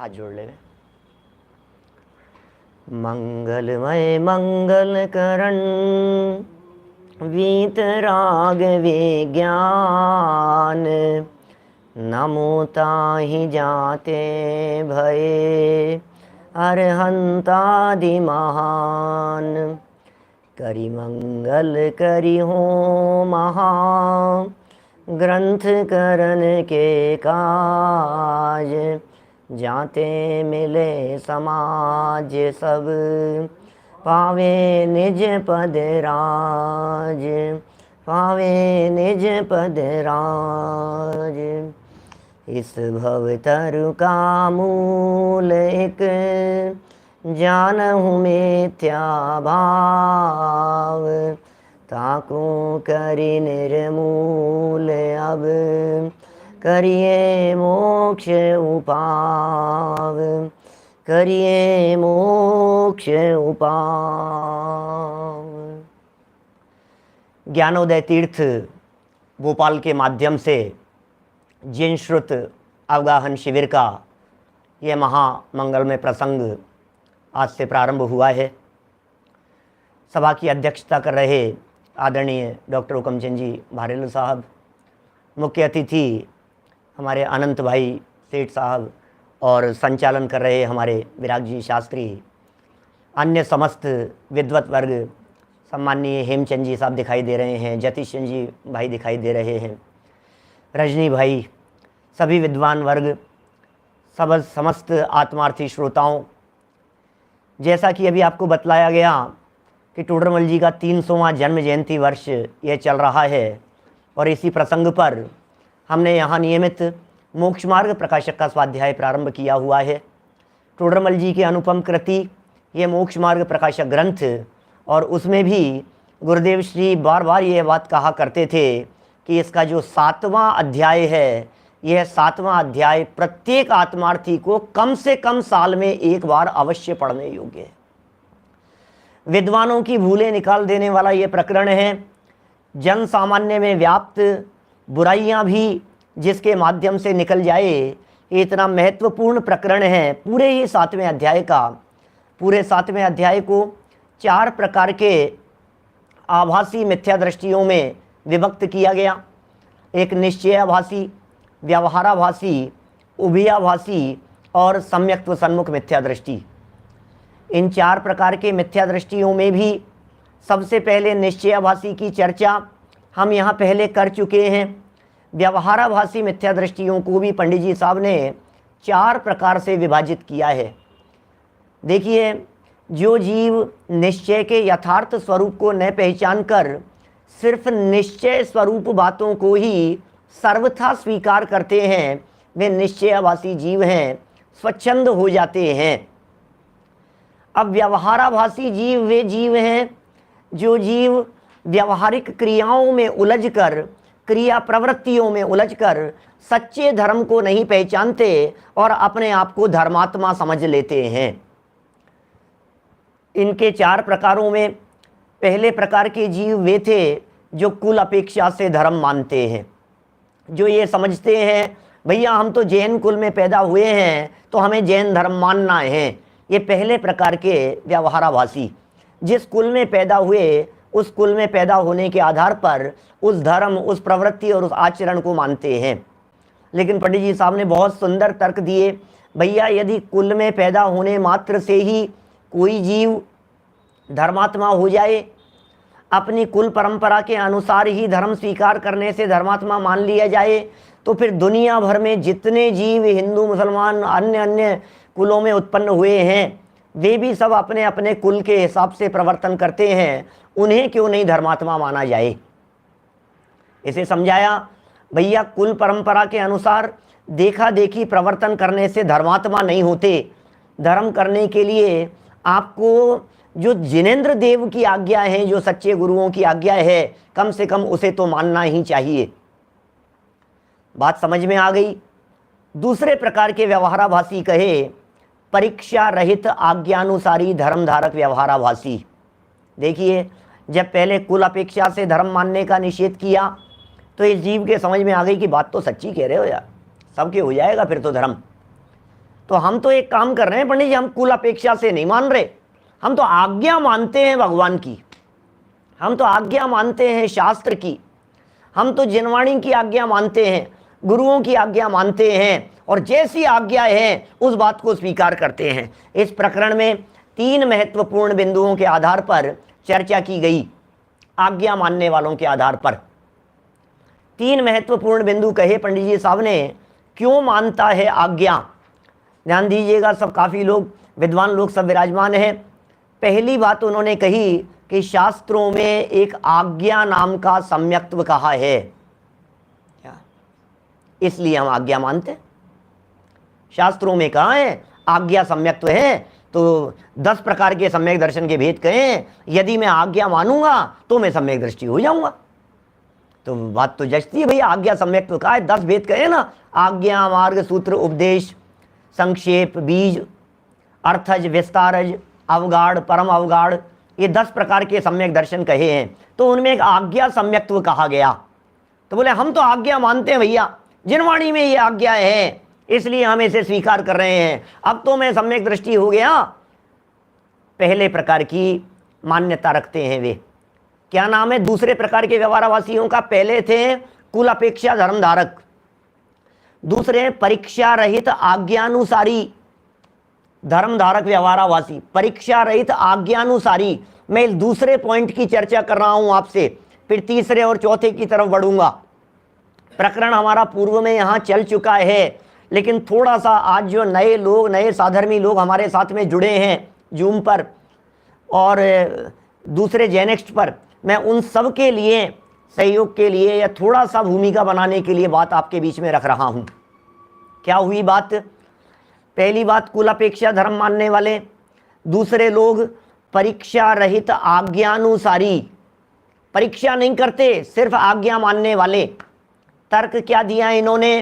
हाथ जोड़ ले। मंगलमय मंगल करण वीतराग विज्ञान, नमो ताहि जाते भये अरहंतादि महान। करि मंगल करि हो महा, ग्रंथ करन के काज, जाते मिले समाज सब, पावे निज पद राज, पावे निज पद राज। इस भव तरु का मूल एक, जानहु मिथ्या भाव, ताको करि निर्मूल अब, करिए मोक्ष उपाव, करिए मोक्ष उपाव। ज्ञानोदय तीर्थ भोपाल के माध्यम से जिन श्रुत अवगाहन शिविर का यह महामंगलमय प्रसंग आज से प्रारंभ हुआ है। सभा की अध्यक्षता कर रहे आदरणीय डॉक्टर हुकमचंद जी भारेलू साहब, मुख्य अतिथि हमारे अनंत भाई सेठ साहब और संचालन कर रहे हमारे विराग जी शास्त्री, अन्य समस्त विद्वत वर्ग, सम्माननीय हेमचंद जी साहब दिखाई दे रहे हैं, जतीश चंद जी भाई दिखाई दे रहे हैं, रजनी भाई, सभी विद्वान वर्ग, समस्त आत्मार्थी श्रोताओं। जैसा कि अभी आपको बतलाया गया कि टोडरमल जी का 300वां जन्म जयंती वर्ष यह चल रहा है और इसी प्रसंग पर हमने यहाँ नियमित मोक्ष मार्ग प्रकाशक का स्वाध्याय प्रारंभ किया हुआ है। टोडरमल जी की अनुपम कृति ये मोक्ष मार्ग प्रकाशक ग्रंथ, और उसमें भी गुरुदेव श्री बार बार ये बात कहा करते थे कि इसका जो 7वां अध्याय है, यह 7वां अध्याय प्रत्येक आत्मार्थी को कम से कम साल में एक बार अवश्य पढ़ने योग्य है। विद्वानों की भूलें निकाल देने वाला ये प्रकरण है। जन सामान्य में व्याप्त बुराइयां भी जिसके माध्यम से निकल जाए, ये इतना महत्वपूर्ण प्रकरण है। पूरे ही 7वें अध्याय का, पूरे 7वें अध्याय को 4 प्रकार के आभासी मिथ्या दृष्टियों में विभक्त किया गया। एक निश्चयाभासी, व्यवहाराभासी, उभयाभासी और सम्यक्त्व सन्मुख मिथ्या दृष्टि। इन 4 प्रकार के मिथ्या दृष्टियों में भी सबसे पहले निश्चयाभासी की चर्चा हम यहाँ पहले कर चुके हैं। व्यवहाराभासी मिथ्या दृष्टियों को भी पंडित जी साहब ने 4 प्रकार से विभाजित किया है। देखिए, जो जीव निश्चय के यथार्थ स्वरूप को न पहचान कर सिर्फ निश्चय स्वरूप बातों को ही सर्वथा स्वीकार करते हैं, वे निश्चयाभासी जीव हैं, स्वच्छंद हो जाते हैं। अब व्यवहाराभासी जीव वे जीव हैं जो जीव व्यवहारिक क्रियाओं में उलझकर, क्रिया प्रवृत्तियों में उलझकर सच्चे धर्म को नहीं पहचानते और अपने आप को धर्मात्मा समझ लेते हैं। इनके 4 प्रकारों में पहले प्रकार के जीव वे थे जो कुल अपेक्षा से धर्म मानते हैं, जो ये समझते हैं भैया हम तो जैन कुल में पैदा हुए हैं तो हमें जैन धर्म मानना है। ये पहले प्रकार के व्यवहाराभासी, जिस कुल में पैदा हुए उस कुल में पैदा होने के आधार पर उस धर्म, उस प्रवृत्ति और उस आचरण को मानते हैं। लेकिन पंडित जी साहब ने बहुत सुंदर तर्क दिए, भैया यदि कुल में पैदा होने मात्र से ही कोई जीव धर्मात्मा हो जाए, अपनी कुल परंपरा के अनुसार ही धर्म स्वीकार करने से धर्मात्मा मान लिया जाए, तो फिर दुनिया भर में जितने जीव हिंदू, मुसलमान, अन्य अन्य कुलों में उत्पन्न हुए हैं, वे भी सब अपने अपने कुल के हिसाब से प्रवर्तन करते हैं, उन्हें क्यों नहीं धर्मात्मा माना जाए। इसे समझाया, भैया कुल परंपरा के अनुसार देखा देखी प्रवर्तन करने से धर्मात्मा नहीं होते। धर्म करने के लिए आपको जो जिनेंद्र देव की आज्ञा है, जो सच्चे गुरुओं की आज्ञा है, कम से कम उसे तो मानना ही चाहिए। बात समझ में आ गई। दूसरे प्रकार के व्यवहाराभासी कहे परीक्षा रहित आज्ञानुसारी धर्मधारक व्यवहाराभासी। देखिए, जब पहले कुल अपेक्षा से धर्म मानने का निषेध किया तो इस जीव के समझ में आ गई कि बात तो सच्ची कह रहे हो यार, सबके हो जाएगा फिर तो धर्म। तो हम तो एक काम कर रहे हैं पंडित जी, हम कुल अपेक्षा से नहीं मान रहे, हम तो आज्ञा मानते हैं भगवान की, हम तो आज्ञा मानते हैं शास्त्र की, हम तो जिनवाणी की आज्ञा मानते हैं, गुरुओं की आज्ञा मानते हैं, और जैसी आज्ञा है उस बात को स्वीकार करते हैं। इस प्रकरण में 3 महत्वपूर्ण बिंदुओं के आधार पर चर्चा की गई, आज्ञा मानने वालों के आधार पर 3 महत्वपूर्ण बिंदु कहे पंडित जी साहब ने, क्यों मानता है आज्ञा। ध्यान दीजिएगा, सब काफ़ी लोग विद्वान लोग सब विराजमान हैं। पहली बात उन्होंने कही कि शास्त्रों में एक आज्ञा नाम का सम्यक्त्व कहा है, इसलिए हम आज्ञा मानते हैं। शास्त्रों में कहा है आज्ञा सम्यक्त्व है, तो 10 प्रकार के सम्यक दर्शन के भेद कहें, यदि मैं आज्ञा मानूंगा तो मैं सम्यक दृष्टि हो जाऊंगा। तो बात तो जचती है भैया, आज्ञा सम्यक्त्व कहा है, 10 भेद कहे ना, आज्ञा, मार्ग, सूत्र, उपदेश, संक्षेप, बीज, अर्थज, विस्तारज, अवगाढ़, परम अवगाढ़, ये 10 प्रकार के सम्यक दर्शन कहे हैं। तो उनमें एक आज्ञा सम्यक्त्व कहा गया। तो बोले हम तो आज्ञा मानते हैं भैया, जिनवाणी में ये आज्ञा है इसलिए हम इसे स्वीकार कर रहे हैं, अब तो मैं सम्यक दृष्टि हो गया। पहले प्रकार की मान्यता रखते हैं वे, क्या नाम है दूसरे प्रकार के व्यवहारवासियों का। पहले थे कुल अपेक्षा धर्मधारक, दूसरे परीक्षा रहित आज्ञानुसारी धर्मधारक व्यवहारवासी, परीक्षा रहित आज्ञानुसारी। मैं इस दूसरे पॉइंट की चर्चा कर रहा हूं आपसे, फिर तीसरे और चौथे की तरफ बढ़ूंगा। प्रकरण हमारा पूर्व में यहां चल चुका है, लेकिन थोड़ा सा आज जो नए लोग, नए साधर्मी लोग हमारे साथ में जुड़े हैं जूम पर और दूसरे जेनेक्स्ट पर, मैं उन सब के लिए सहयोग के लिए या थोड़ा सा भूमिका बनाने के लिए बात आपके बीच में रख रहा हूं। क्या हुई बात। पहली बात कुल अपेक्षा धर्म मानने वाले, दूसरे लोग परीक्षा रहित आज्ञानुसारी, परीक्षा नहीं करते, सिर्फ आज्ञा मानने वाले। तर्क क्या दिया इन्होंने,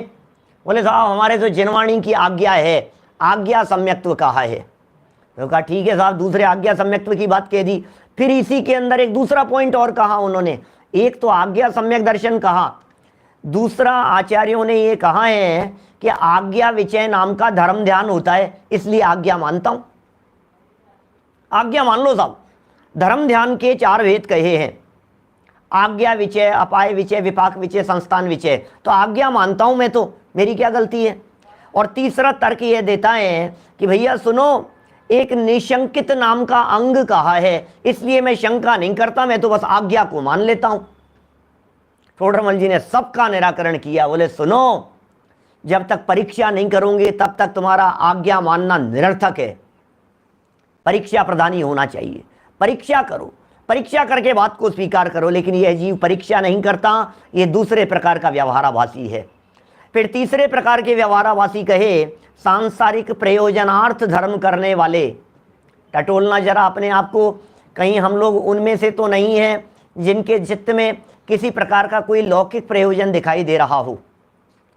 बोले साहब हमारे तो जिनवाणी की आज्ञा है, आज्ञा सम्यक्त्व कहा है। तो कहा ठीक है साहब, दूसरे आज्ञा सम्यक्त्व की बात कह दी। फिर इसी के अंदर एक दूसरा पॉइंट और कहा उन्होंने, एक तो आज्ञा सम्यक दर्शन कहा, दूसरा आचार्यों ने ये कहा है कि आज्ञा विचय नाम का धर्म ध्यान होता है, इसलिए आज्ञा मानता हूं। आज्ञा मान लो साहब, धर्म ध्यान के 4 भेद कहे हैं, आज्ञा विचय, अपाय विचय, विपाक विचय, संस्थान विचय। तो आज्ञा मानता हूं मैं, तो मेरी क्या गलती है। और तीसरा तर्क यह देता है कि भैया सुनो, एक निशंकित नाम का अंग कहा है, इसलिए मैं शंका नहीं करता, मैं तो बस आज्ञा को मान लेता हूं। टोडरमल जी ने सबका निराकरण किया, बोले सुनो, जब तक परीक्षा नहीं करोगे तब तक तुम्हारा आज्ञा मानना निरर्थक है। परीक्षा प्रधानी होना चाहिए, परीक्षा करो, परीक्षा करके बात को स्वीकार करो। लेकिन यह जीव परीक्षा नहीं करता, यह दूसरे प्रकार का व्यवहाराभासी है। फिर तीसरे प्रकार के व्यवहाराभासी कहे सांसारिक प्रयोजनार्थ धर्म करने वाले। टटोलना जरा अपने आप को, कहीं हम लोग उनमें से तो नहीं हैं जिनके चित्त में किसी प्रकार का कोई लौकिक प्रयोजन दिखाई दे रहा हो।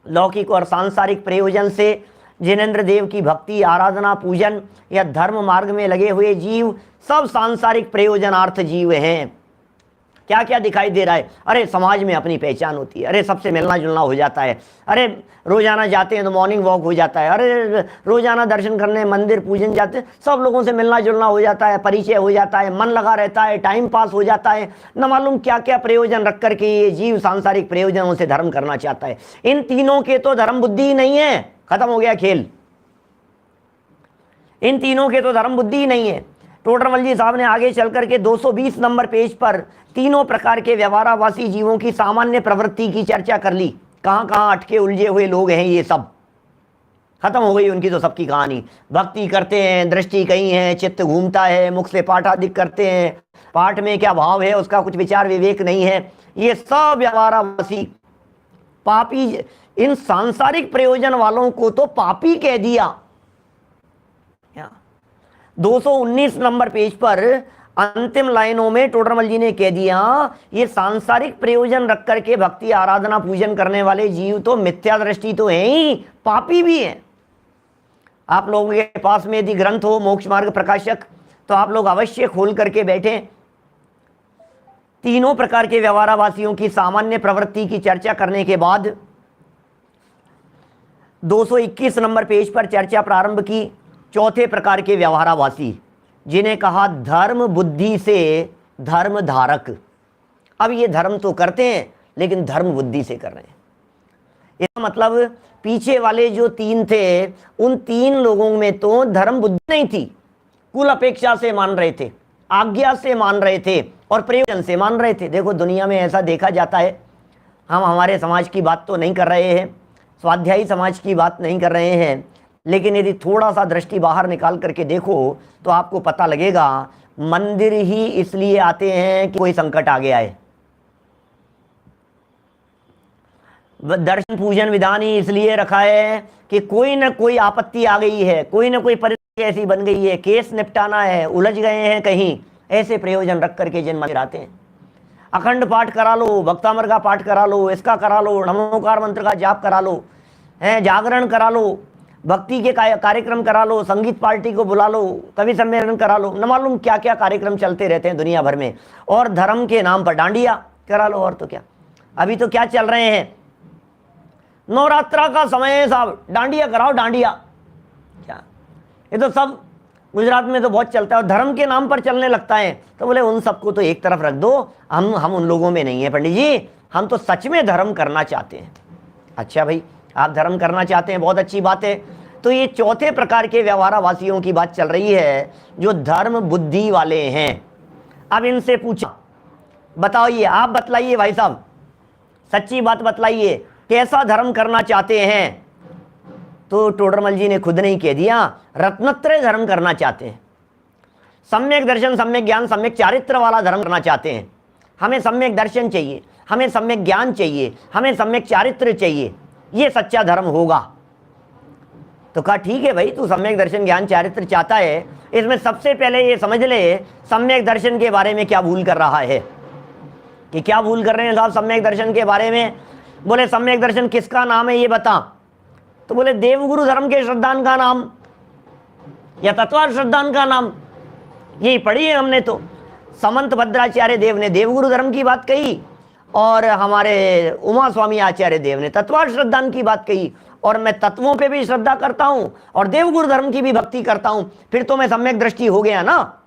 लौकिक और सांसारिक प्रयोजन से जिनेंद्र देव की भक्ति, आराधना, पूजन या धर्म मार्ग में लगे हुए जीव सब सांसारिक प्रयोजनार्थ जीव हैं। क्या क्या दिखाई दे रहा है, अरे समाज में अपनी पहचान होती है, अरे सबसे मिलना जुलना हो जाता है, अरे रोजाना जाते हैं तो मॉर्निंग वॉक हो जाता है, अरे रोजाना दर्शन करने मंदिर पूजन जाते हैं, सब लोगों से मिलना जुलना हो जाता है, परिचय हो जाता है, मन लगा रहता है, टाइम पास हो जाता है। न मालूम क्या क्या प्रयोजन रख करके ये जीव सांसारिक प्रयोजनों से धर्म करना चाहता है। इन तीनों के तो धर्म बुद्धि ही नहीं है, खत्म हो गया खेल। इन तीनों के तो धर्म बुद्धि ही नहीं है। टोडरमल जी साहब ने आगे चल करके 220 नंबर पेज पर तीनों प्रकार के व्यवहाराभासी जीवों की सामान्य प्रवृत्ति की चर्चा कर ली। कहाँ कहाँ अटके उलझे हुए लोग हैं, ये सब खत्म हो गई उनकी तो सबकी कहानी। भक्ति करते हैं, दृष्टि कहीं है, चित्त घूमता है, मुख से पाठादिक करते हैं, पाठ में क्या भाव है उसका कुछ विचार विवेक नहीं है, ये सब व्यवहाराभासी पापी। इन सांसारिक प्रयोजन वालों को तो पापी कह दिया। 219 नंबर पेज पर अंतिम लाइनों में टोडरमल जी ने कह दिया, ये सांसारिक प्रयोजन रख करके भक्ति, आराधना, पूजन करने वाले जीव तो मिथ्या दृष्टि तो है ही, पापी भी हैं। आप लोगों के पास में यदि ग्रंथ हो मोक्ष मार्ग प्रकाशक, तो आप लोग अवश्य खोल करके बैठें। तीनों प्रकार के व्यवहाराभासियों की सामान्य प्रवृत्ति की चर्चा करने के बाद 221 नंबर पेज पर चर्चा प्रारंभ की। चौथे प्रकार के व्यवहारावासी, जिन्हें कहा धर्म बुद्धि से धर्म धारक। अब ये धर्म तो करते हैं लेकिन धर्म बुद्धि से कर रहे हैं। इसका मतलब पीछे वाले जो 3 थे, उन 3 लोगों में तो धर्म बुद्धि नहीं थी, कुल अपेक्षा से मान रहे थे, आज्ञा से मान रहे थे और प्रयोजन से मान रहे थे। देखो दुनिया में ऐसा देखा जाता है, हम हमारे समाज की बात तो नहीं कर रहे हैं, स्वाध्यायी समाज की बात नहीं कर रहे हैं, लेकिन यदि थोड़ा सा दृष्टि बाहर निकाल करके देखो तो आपको पता लगेगा मंदिर ही इसलिए आते हैं कि कोई संकट आ गया है, दर्शन पूजन विधान ही इसलिए रखा है कि कोई ना कोई आपत्ति आ गई है, कोई ना कोई परिस्थिति ऐसी बन गई है, केस निपटाना है, उलझ गए हैं कहीं, ऐसे प्रयोजन रख करके जिन मंदिर आते हैं। अखंड पाठ करा लो, भक्तामर का पाठ करा लो, इसका करा लो, नमोकार मंत्र का जाप करा लो, हैं जागरण करा लो, भक्ति के कार्यक्रम करा लो, संगीत पार्टी को बुला लो, कवि सम्मेलन करा लो, न मालूम क्या क्या कार्यक्रम चलते रहते हैं दुनिया भर में, और धर्म के नाम पर डांडिया करा लो। और तो क्या, अभी तो क्या चल रहे हैं, नवरात्रा का समय है साहब, डांडिया कराओ डांडिया, क्या ये तो सब गुजरात में तो बहुत चलता है, और धर्म के नाम पर चलने लगता है। तो बोले उन सबको तो एक तरफ रख दो, हम उन लोगों में नहीं है पंडित जी, हम तो सच में धर्म करना चाहते हैं। अच्छा भाई, आप धर्म करना चाहते हैं, बहुत अच्छी बात है। तो ये चौथे प्रकार के व्यवहारावासियों की बात चल रही है, जो धर्म बुद्धि वाले हैं। अब इनसे पूछा, बताइए, आप बतलाइए भाई साहब, सच्ची बात बतलाइए, कैसा धर्म करना चाहते हैं? तो टोडरमल जी ने खुद नहीं कह दिया, रत्नत्रय धर्म करना चाहते हैं, सम्यक दर्शन, सम्यक ज्ञान, सम्यक चारित्र वाला धर्म करना चाहते हैं। हमें सम्यक दर्शन चाहिए, हमें सम्यक ज्ञान चाहिए, हमें सम्यक चारित्र चाहिए, ये सच्चा धर्म होगा। तो कहा ठीक है भाई, तू सम्यक दर्शन ज्ञान चारित्र चाहता है, इसमें सबसे पहले ये समझ ले सम्यक दर्शन के बारे में क्या भूल कर रहा है, कि क्या भूल कर रहे हैं साहब सम्यक दर्शन के बारे में। बोले सम्यक दर्शन किसका नाम है ये बता। तो बोले देवगुरु धर्म के श्रद्धान का नाम या तत्वार श्रद्धान का नाम, यही पढ़ी है हमने। तो समंत भद्राचार्य देव ने देवगुरु धर्म की बात कही, और हमारे उमा स्वामी आचार्य देव ने तत्वार श्रद्धान की बात कही, और मैं तत्वों पे भी श्रद्धा करता हूं और देवगुरु धर्म की भी भक्ति करता हूं, फिर तो मैं सम्यक दृष्टि हो गया ना,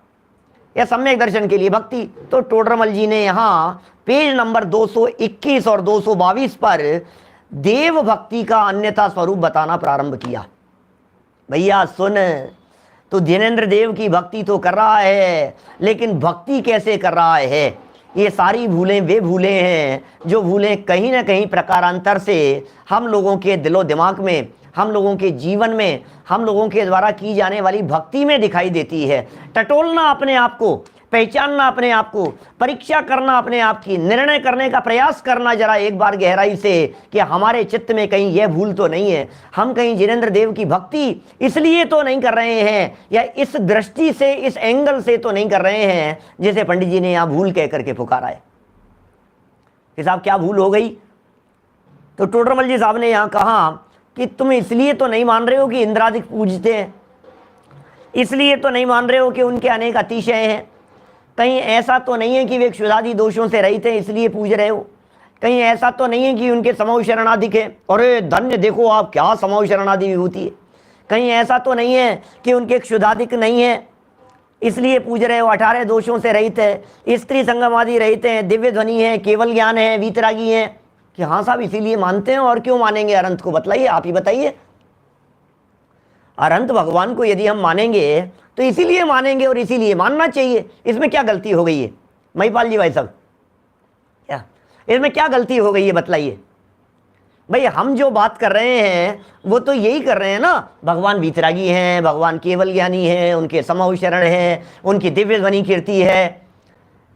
या सम्यक दर्शन के लिए भक्ति। तो टोडरमल जी ने यहाँ पेज नंबर 221 और 222 पर देव भक्ति का अन्यथा स्वरूप बताना प्रारंभ किया। भैया सुन, तो जिनेंद्र देव की भक्ति तो कर रहा है, लेकिन भक्ति कैसे कर रहा है? ये सारी भूलें वे भूलें हैं जो भूलें कहीं ना कहीं प्रकारांतर से हम लोगों के दिलो दिमाग में, हम लोगों के जीवन में, हम लोगों के द्वारा की जाने वाली भक्ति में दिखाई देती है। टटोलना अपने आप को, पहचानना अपने आप को, परीक्षा करना अपने आप की, निर्णय करने का प्रयास करना जरा एक बार गहराई से कि हमारे चित्त में कहीं यह भूल तो नहीं है, हम कहीं जिनेंद्र देव की भक्ति इसलिए तो नहीं कर रहे हैं, या इस दृष्टि से, इस एंगल से तो नहीं कर रहे हैं जिसे पंडित जी ने यहाँ भूल कह करके पुकारा है। कि साहब क्या भूल हो गई? तो टोडरमल जी साहब ने यहाँ कहा कि तुम इसलिए तो नहीं मान रहे हो कि इंद्रादिक पूजते हैं, इसलिए तो नहीं मान रहे हो कि उनके अनेक अतिशय हैं, कहीं ऐसा तो नहीं है कि वे क्षुधादि दोषों से रहित हैं इसलिए पूज रहे हो, कहीं ऐसा तो नहीं है कि उनके समूह शरणाधिक है, अरे धन्य देखो आप क्या समूह शरणादि विभूति है, कहीं ऐसा तो नहीं है कि उनके क्षुधाधिक नहीं है इसलिए पूज रहे हो, 18 दोषों से रहित है, स्त्री संगम आदि रहित हैं, दिव्य ध्वनि है, केवल ज्ञान है, वीतरागी है। कि हाँ साहब इसीलिए मानते हैं, और क्यों मानेंगे? अरंत को बतलाइए, आप ही बताइए। अरंत भगवान को यदि हम मानेंगे तो इसीलिए मानेंगे और इसीलिए मानना चाहिए, इसमें क्या गलती हो गई है? महिपाल जी भाई साहब, क्या इसमें क्या गलती हो गई है बतलाइए। भाई हम जो बात कर रहे हैं वो तो यही कर रहे हैं ना, भगवान वीतरागी हैं, भगवान केवल ज्ञानी हैं, उनके समूह शरण है, उनकी दिव्य ध्वनि कीर्ति है,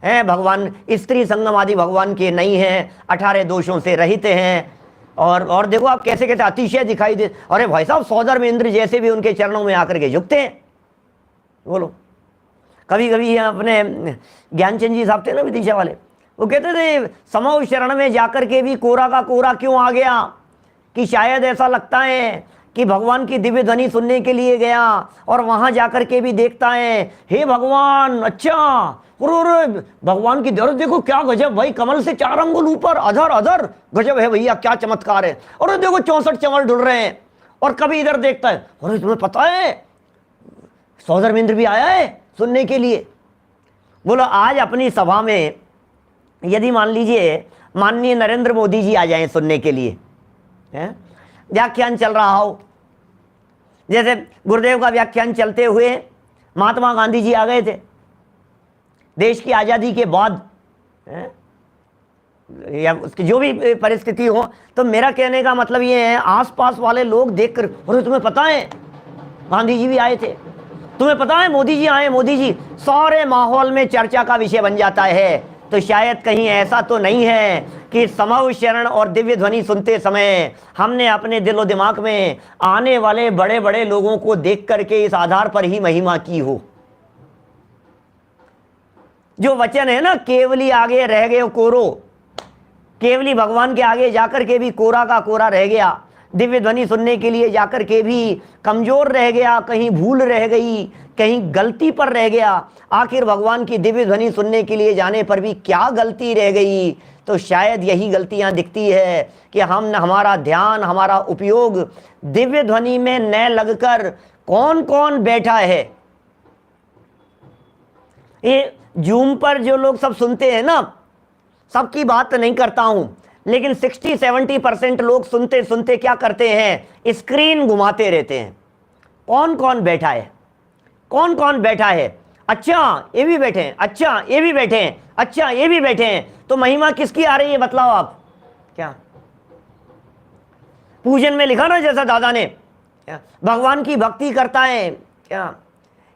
भगवान स्त्री संगम आदि भगवान के नहीं हैं, 18 दोषों से रहित हैं, और देखो आप कैसे कैसे अतिशय दिखाई दे। अरे भाई साहब सौदर में इंद्र जैसे भी उनके चरणों में आकर के झुकते हैं। बोलो, कभी कभी अपने ज्ञानचंद जी साहब थे ना विदिशा वाले, वो कहते थे समूह शरण में जाकर के भी कोरा का कोरा क्यों आ गया, कि शायद ऐसा लगता है कि भगवान की दिव्य ध्वनि सुनने के लिए गया और वहां जाकर के भी देखता है, हे भगवान, अच्छा भगवान की दर देखो क्या गजब भाई, कमल से 4 अंगुल ऊपर, अधर अधर गजब है भैया, क्या चमत्कार है, और देखो 64 चंवर ढुल रहे हैं, और कभी इधर देखता है, अरे तुम्हें पता है सौधर्मेंद्र भी आया है सुनने के लिए। बोलो आज अपनी सभा में यदि मान लीजिए माननीय नरेंद्र मोदी जी आ जाएं सुनने के लिए, व्याख्यान चल रहा हो, जैसे गुरुदेव का व्याख्यान चलते हुए महात्मा गांधी जी आ गए थे देश की आज़ादी के बाद, या उसकी जो भी परिस्थिति हो, तो मेरा कहने का मतलब ये है आसपास वाले लोग देखकर, अरे तुम्हें पता है गांधी जी भी आए थे, तुम्हें पता है मोदी जी आए, मोदी जी, सारे माहौल में चर्चा का विषय बन जाता है। तो शायद कहीं ऐसा तो नहीं है कि समूह शरण और दिव्य ध्वनि सुनते समय हमने अपने दिलो दिमाग में आने वाले बड़े बड़े लोगों को देख करके इस आधार पर ही महिमा की हो। जो वचन है ना, केवली आगे रह गए कोरो, केवली भगवान के आगे जाकर के भी कोरा का कोरा रह गया, दिव्य ध्वनि सुनने के लिए जाकर के भी कमजोर रह गया, कहीं भूल रह गई, कहीं गलती पर रह गया। आखिर भगवान की दिव्य ध्वनि सुनने के लिए जाने पर भी क्या गलती रह गई? तो शायद यही गलतियां दिखती है कि हमारा ध्यान, हमारा उपयोग दिव्य ध्वनि में न लगकर कौन कौन बैठा है। ये जूम पर जो लोग सब सुनते हैं ना, सबकी बात नहीं करता हूं, लेकिन 60-70% लोग सुनते सुनते क्या करते हैं, स्क्रीन घुमाते रहते हैं। कौन कौन बैठा है, कौन कौन बैठा है, अच्छा ये भी बैठे हैं, अच्छा ये भी बैठे हैं, अच्छा ये भी बैठे हैं, तो महिमा किसकी आ रही है बतलाओ आप? क्या पूजन में लिखा ना, जैसा दादा ने, क्या भगवान की भक्ति करता है, क्या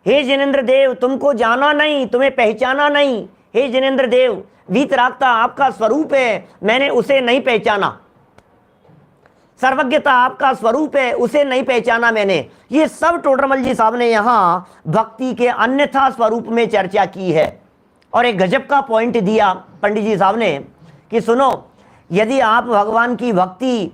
हे जिनेंद्र देव तुमको जाना नहीं, तुम्हें पहचाना नहीं, हे जिनेंद्र देव वीतरागता आपका स्वरूप है, मैंने उसे नहीं पहचाना, सर्वज्ञता आपका स्वरूप है, उसे नहीं पहचाना मैंने। ये सब टोडरमल जी साहब ने यहाँ भक्ति के अन्यथा स्वरूप में चर्चा की है। और एक गजब का पॉइंट दिया पंडित जी साहब ने कि सुनो, यदि आप भगवान की भक्ति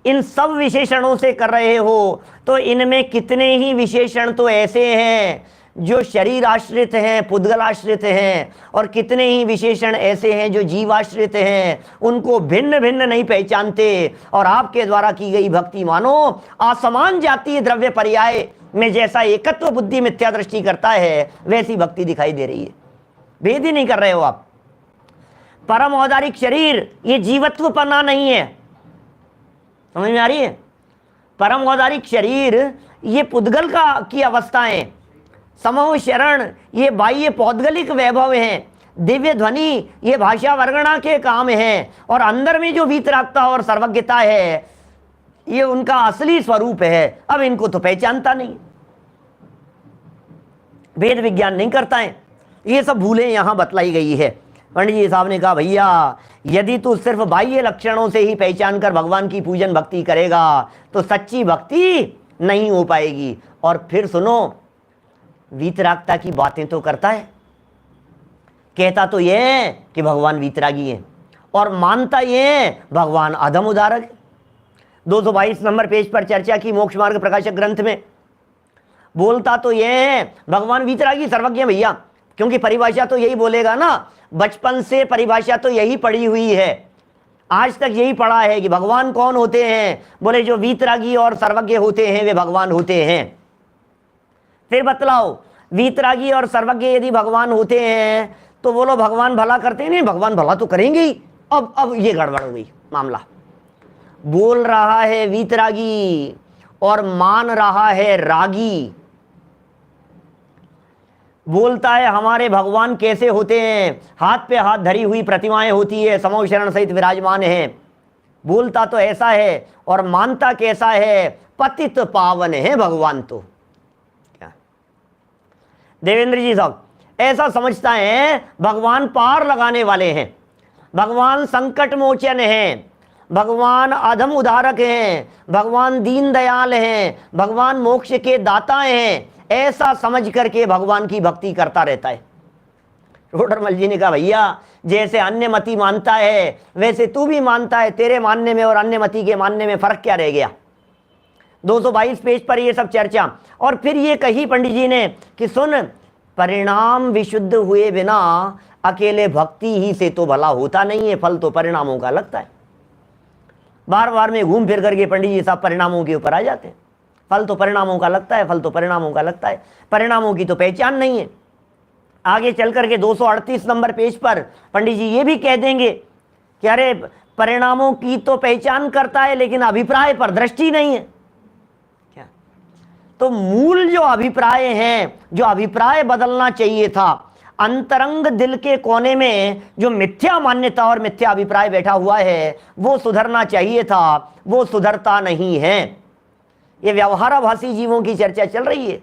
इन सब विशेषणों से कर रहे हो तो इनमें कितने ही विशेषण तो ऐसे हैं जो शरीर आश्रित हैं, पुद्गल आश्रित हैं, और कितने ही विशेषण ऐसे हैं जो जीवाश्रित हैं, उनको भिन्न भिन्न नहीं पहचानते। और आपके द्वारा की गई भक्ति मानो असमान जातीय द्रव्य पर्याय में जैसा एकत्व बुद्धि मिथ्या दृष्टि करता है, वैसी भक्ति दिखाई दे रही है। भेद ही नहीं कर रहे हो आप। परम औदारिक शरीर ये जीवत्व पन्ना नहीं है, समझ में आ रही है? परम औदारिक शरीर ये पुद्गल की अवस्थाएं, समूह शरण ये बाह्य पौद्गलिक वैभव हैं, दिव्य ध्वनि ये भाषा वर्गणा के काम हैं, और अंदर में जो वीतरागता और सर्वज्ञता है ये उनका असली स्वरूप है। अब इनको तो पहचानता नहीं, वेद विज्ञान नहीं करता है, ये सब भूलें यहां बतलाई गई है। पंडित जी साहब ने कहा भैया यदि तू सिर्फ बाह्य लक्षणों से ही पहचान कर भगवान की पूजन भक्ति करेगा तो सच्ची भक्ति नहीं हो पाएगी। और फिर सुनो, वीतरागता की बातें तो करता है, कहता तो ये है कि भगवान वीतरागी है, और मानता ये है भगवान अधम उदारक है। 222 नंबर पेज पर चर्चा की मोक्ष मार्ग प्रकाशक ग्रंथ में बोलता तो ये है भगवान वीतरागी सर्वज्ञ भैया, क्योंकि परिभाषा तो यही बोलेगा ना, बचपन से परिभाषा तो यही पड़ी हुई है, आज तक यही पढ़ा है कि भगवान कौन होते हैं, बोले जो वीतरागी और सर्वज्ञ होते हैं वे भगवान होते हैं। फिर बतलाओ, वीतरागी और सर्वज्ञ यदि भगवान होते हैं तो बोलो भगवान भला करते हैं? नहीं, भगवान भला तो करेंगे ही। अब ये गड़बड़ हो गई मामला। बोल रहा है वीतरागी और मान रहा है रागी। बोलता है हमारे भगवान कैसे होते हैं, हाथ पे हाथ धरी हुई प्रतिमाएं होती है, समूह शरण सहित विराजमान है। बोलता तो ऐसा है और मानता कैसा है, पतित पावन है भगवान। तो क्या देवेंद्र जी साहब ऐसा समझता है भगवान पार लगाने वाले हैं, भगवान संकट मोचन हैं, भगवान अधम उदारक हैं, भगवान दीन दयाल हैं, भगवान मोक्ष के दाता हैं, ऐसा समझ करके भगवान की भक्ति करता रहता है। टोडरमल जी ने कहा भैया जैसे अन्य मति मानता है वैसे तू भी मानता है, तेरे मानने में और अन्य मति के मानने में फर्क क्या रह गया? 222 पेज पर ये सब चर्चा। और फिर ये कही पंडित जी ने कि सुन, परिणाम विशुद्ध हुए बिना अकेले भक्ति ही से तो भला होता नहीं है, फल तो परिणामों का लगता है। बार बार में घूम फिर करके पंडित जी साहब परिणामों के ऊपर आ जाते हैं। फल तो परिणामों का लगता है, फल तो परिणामों का लगता है, परिणामों की तो पहचान नहीं है। आगे चल करके 238 नंबर पेज पर पंडित जी ये भी कह देंगे कि अरे परिणामों की तो पहचान करता है लेकिन अभिप्राय पर दृष्टि नहीं है। क्या? तो मूल जो अभिप्राय हैं, जो अभिप्राय बदलना चाहिए था, अंतरंग दिल के कोने में जो मिथ्या मान्यता और मिथ्या अभिप्राय बैठा हुआ है वो सुधरना चाहिए था, वो सुधरता नहीं है। ये व्यवहाराभासी जीवों की चर्चा चल रही है।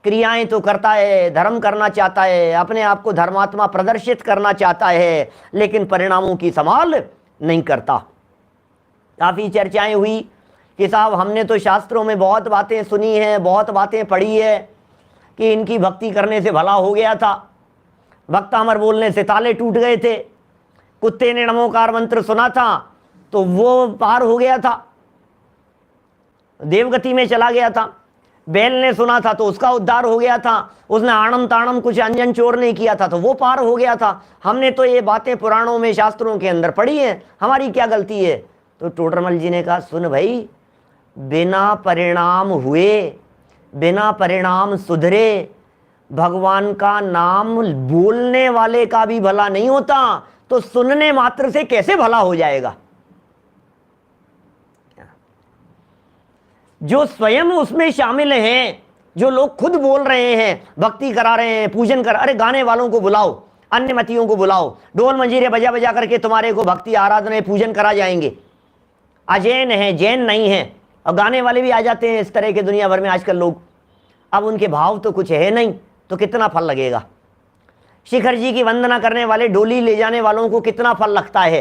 क्रियाएं तो करता है, धर्म करना चाहता है, अपने आप को धर्मात्मा प्रदर्शित करना चाहता है, लेकिन परिणामों की संभाल नहीं करता। काफी चर्चाएं हुई कि साहब हमने तो शास्त्रों में बहुत बातें सुनी हैं, बहुत बातें पढ़ी है कि इनकी भक्ति करने से भला हो गया था, भक्त अमर बोलने से ताले टूट गए थे, कुत्ते ने नमोकार मंत्र सुना था तो वो पार हो गया था, देवगति में चला गया था, बैल ने सुना था तो उसका उद्धार हो गया था, उसने आणम ताणम कुछ अंजन चोर नहीं किया था तो वो पार हो गया था। हमने तो ये बातें पुराणों में शास्त्रों के अंदर पढ़ी हैं, हमारी क्या गलती है? तो टोडरमल जी ने कहा सुन भाई, बिना परिणाम हुए, बिना परिणाम सुधरे भगवान का नाम बोलने वाले का भी भला नहीं होता, तो सुनने मात्र से कैसे भला हो जाएगा? जो स्वयं उसमें शामिल हैं, जो लोग खुद बोल रहे हैं, भक्ति करा रहे हैं, पूजन कर, अरे गाने वालों को बुलाओ, अन्य मतियों को बुलाओ, ढोल मंजीरे बजा बजा करके तुम्हारे को भक्ति आराधना पूजन करा जाएंगे। अजैन है, जैन नहीं है, और गाने वाले भी आ जाते हैं इस तरह के दुनिया भर में आजकल लोग। अब उनके भाव तो कुछ है नहीं, तो कितना फल लगेगा? शिखर जी की वंदना करने वाले, डोली ले जाने वालों को कितना फल लगता है?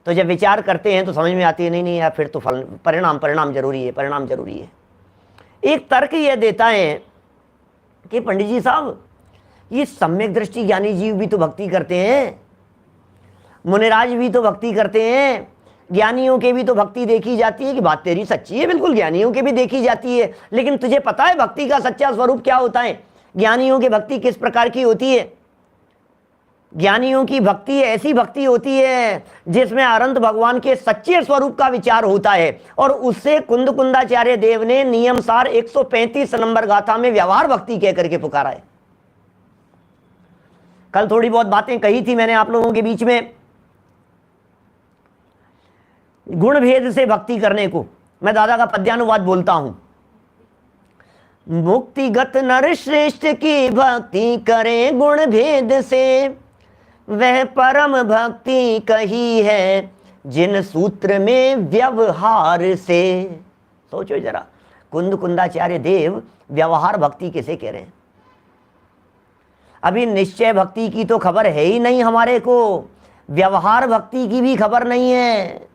तो जब विचार करते हैं तो समझ में आती है नहीं यार, फिर तो फल परिणाम जरूरी है, परिणाम जरूरी है। एक तर्क यह देता है कि पंडित जी साहब, ये सम्यक दृष्टि ज्ञानी जीव भी तो भक्ति करते हैं, मुनिराज भी तो भक्ति करते हैं, ज्ञानियों के भी तो भक्ति देखी जाती है। कि बात तेरी सच्ची है, बिल्कुल ज्ञानियों के भी देखी जाती है, लेकिन तुझे पता है भक्ति का सच्चा स्वरूप क्या होता है? ज्ञानियों की भक्ति किस प्रकार की होती है? ज्ञानियों की भक्ति ऐसी भक्ति होती है जिसमें अनंत भगवान के सच्चे स्वरूप का विचार होता है, और उससे कुंदाचार्य देव ने नियमसार 135 नंबर गाथा में व्यवहार भक्ति कह करके पुकारा है। कल थोड़ी बहुत बातें कही थी मैंने आप लोगों के बीच में, गुण भेद से भक्ति करने को। मैं दादा का पद्यानुवाद बोलता हूं। मुक्तिगत नर श्रेष्ठ की भक्ति करे गुण भेद से, वह परम भक्ति कही है जिन सूत्र में व्यवहार से। सोचो जरा, कुंदाचार्य देव व्यवहार भक्ति किसे कह रहे हैं? अभी निश्चय भक्ति की तो खबर है ही नहीं हमारे को, व्यवहार भक्ति की भी खबर नहीं है।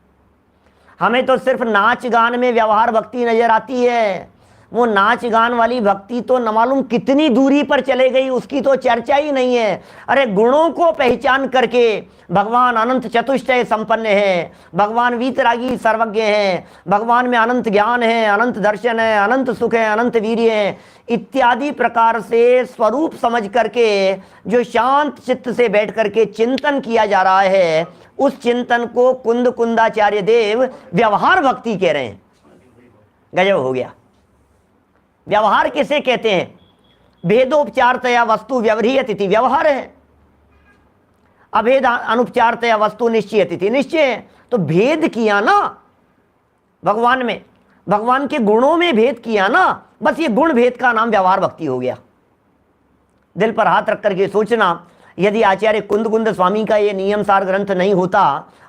हमें तो सिर्फ नाच गान में व्यवहार भक्ति नजर आती है। वो नाच गान वाली भक्ति तो न मालूम कितनी दूरी पर चले गई, उसकी तो चर्चा ही नहीं है। अरे गुणों को पहचान करके भगवान अनंत चतुष्टय संपन्न है, भगवान वीतरागी सर्वज्ञ है, भगवान में अनंत ज्ञान है, अनंत दर्शन है, अनंत सुख है, अनंत वीर्य है, इत्यादि प्रकार से स्वरूप समझ करके जो शांत चित्त से बैठ करके चिंतन किया जा रहा है, उस चिंतन को कुंदाचार्य देव व्यवहार भक्ति कह रहे हैं। गजब हो गया। व्यवहार किसे कहते हैं? भेदोपचारतया वस्तु व्यवह्रियत इति व्यवहार है, अभेद अनुपचारतया वस्तु निश्चयत इति निश्चय है। तो भेद किया ना भगवान में, भगवान के गुणों में भेद किया ना, बस ये गुण भेद का नाम व्यवहार भक्ति हो गया। दिल पर हाथ रख करके सोचना, यदि आचार्य कुंद स्वामी का ये नियमसार ग्रंथ नहीं होता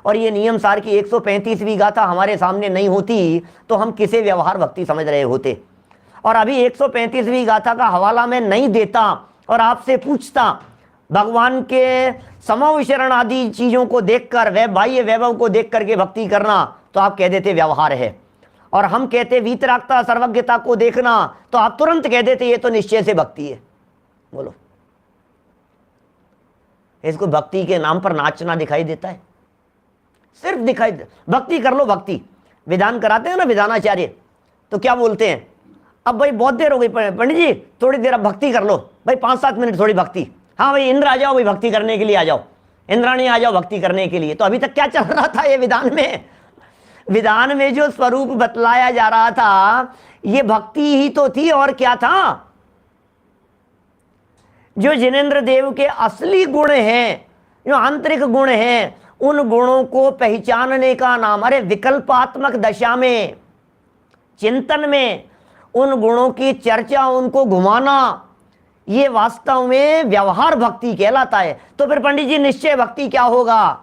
और ये नियमसार की 135वीं गाथा हमारे सामने नहीं होती, तो हम किसे व्यवहार भक्ति समझ रहे होते? और अभी 135वीं गाथा का हवाला मैं नहीं देता और आपसे पूछता, भगवान के समविशरण आदि चीजों को देखकर, वह बाह्य वैभव को देख करके भक्ति करना, तो आप कह देते व्यवहार है। और हम कहते वीतरागता सर्वज्ञता को देखना, तो आप तुरंत कह देते ये तो निश्चय से भक्ति है। बोलो, इसको भक्ति के नाम पर नाचना दिखाई देता है? सिर्फ दिखाई भक्ति कर लो, भक्ति विधान कराते हैं ना विधानाचार्य, तो क्या बोलते हैं? अब भाई बहुत देर हो गई पंडित जी, थोड़ी देर अब भक्ति कर लो भाई, 5-7 मिनट थोड़ी भक्ति। हाँ भाई इंद्र आ जाओ भाई भक्ति करने के लिए, आ जाओ इंद्राणी आ जाओ भक्ति करने के लिए। तो अभी तक क्या चल रहा था? ये विधान में जो स्वरूप बतलाया जा रहा था, ये भक्ति ही तो थी, और क्या था? जो जिनेंद्र देव के असली गुण हैं, जो आंतरिक गुण हैं, उन गुणों को पहचानने का नाम, अरे विकल्पात्मक दशा में, चिंतन में उन गुणों की चर्चा, उनको घुमाना, ये वास्तव में व्यवहार भक्ति कहलाता है। तो फिर पंडित जी निश्चय भक्ति क्या होगा?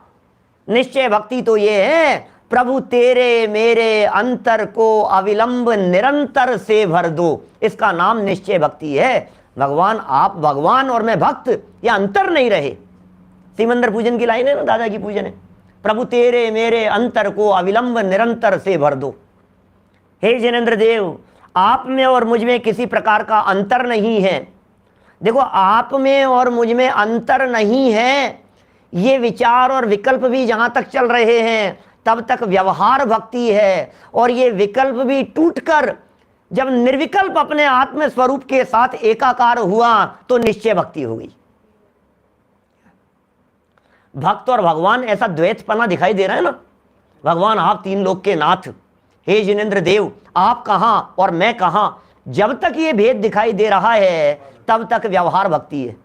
निश्चय भक्ति तो ये है, प्रभु तेरे मेरे अंतर को अविलंब निरंतर से भर दो, इसका नाम निश्चय भक्ति है। भगवान, आप भगवान और मैं भक्त, ये अंतर नहीं रहे। सिमंदर पूजन की लाइन है ना, दादा की पूजन है, प्रभु तेरे मेरे अंतर को अविलंब निरंतर से भर दो। हे जिनेंद्र देव, आप में और मुझ में किसी प्रकार का अंतर नहीं है। देखो, आप में और मुझ में अंतर नहीं है, ये विचार और विकल्प भी जहां तक चल रहे हैं तब तक व्यवहार भक्ति है, और ये विकल्प भी टूटकर जब निर्विकल्प अपने आत्म स्वरूप के साथ एकाकार हुआ तो निश्चय भक्ति हो गई। भक्त और भगवान ऐसा द्वैतपना दिखाई दे रहा है ना। भगवान, आप तीन लोक के नाथ, हे जिनेंद्र देव, आप कहां और मैं कहां, जब तक ये भेद दिखाई दे रहा है तब तक व्यवहार भक्ति है।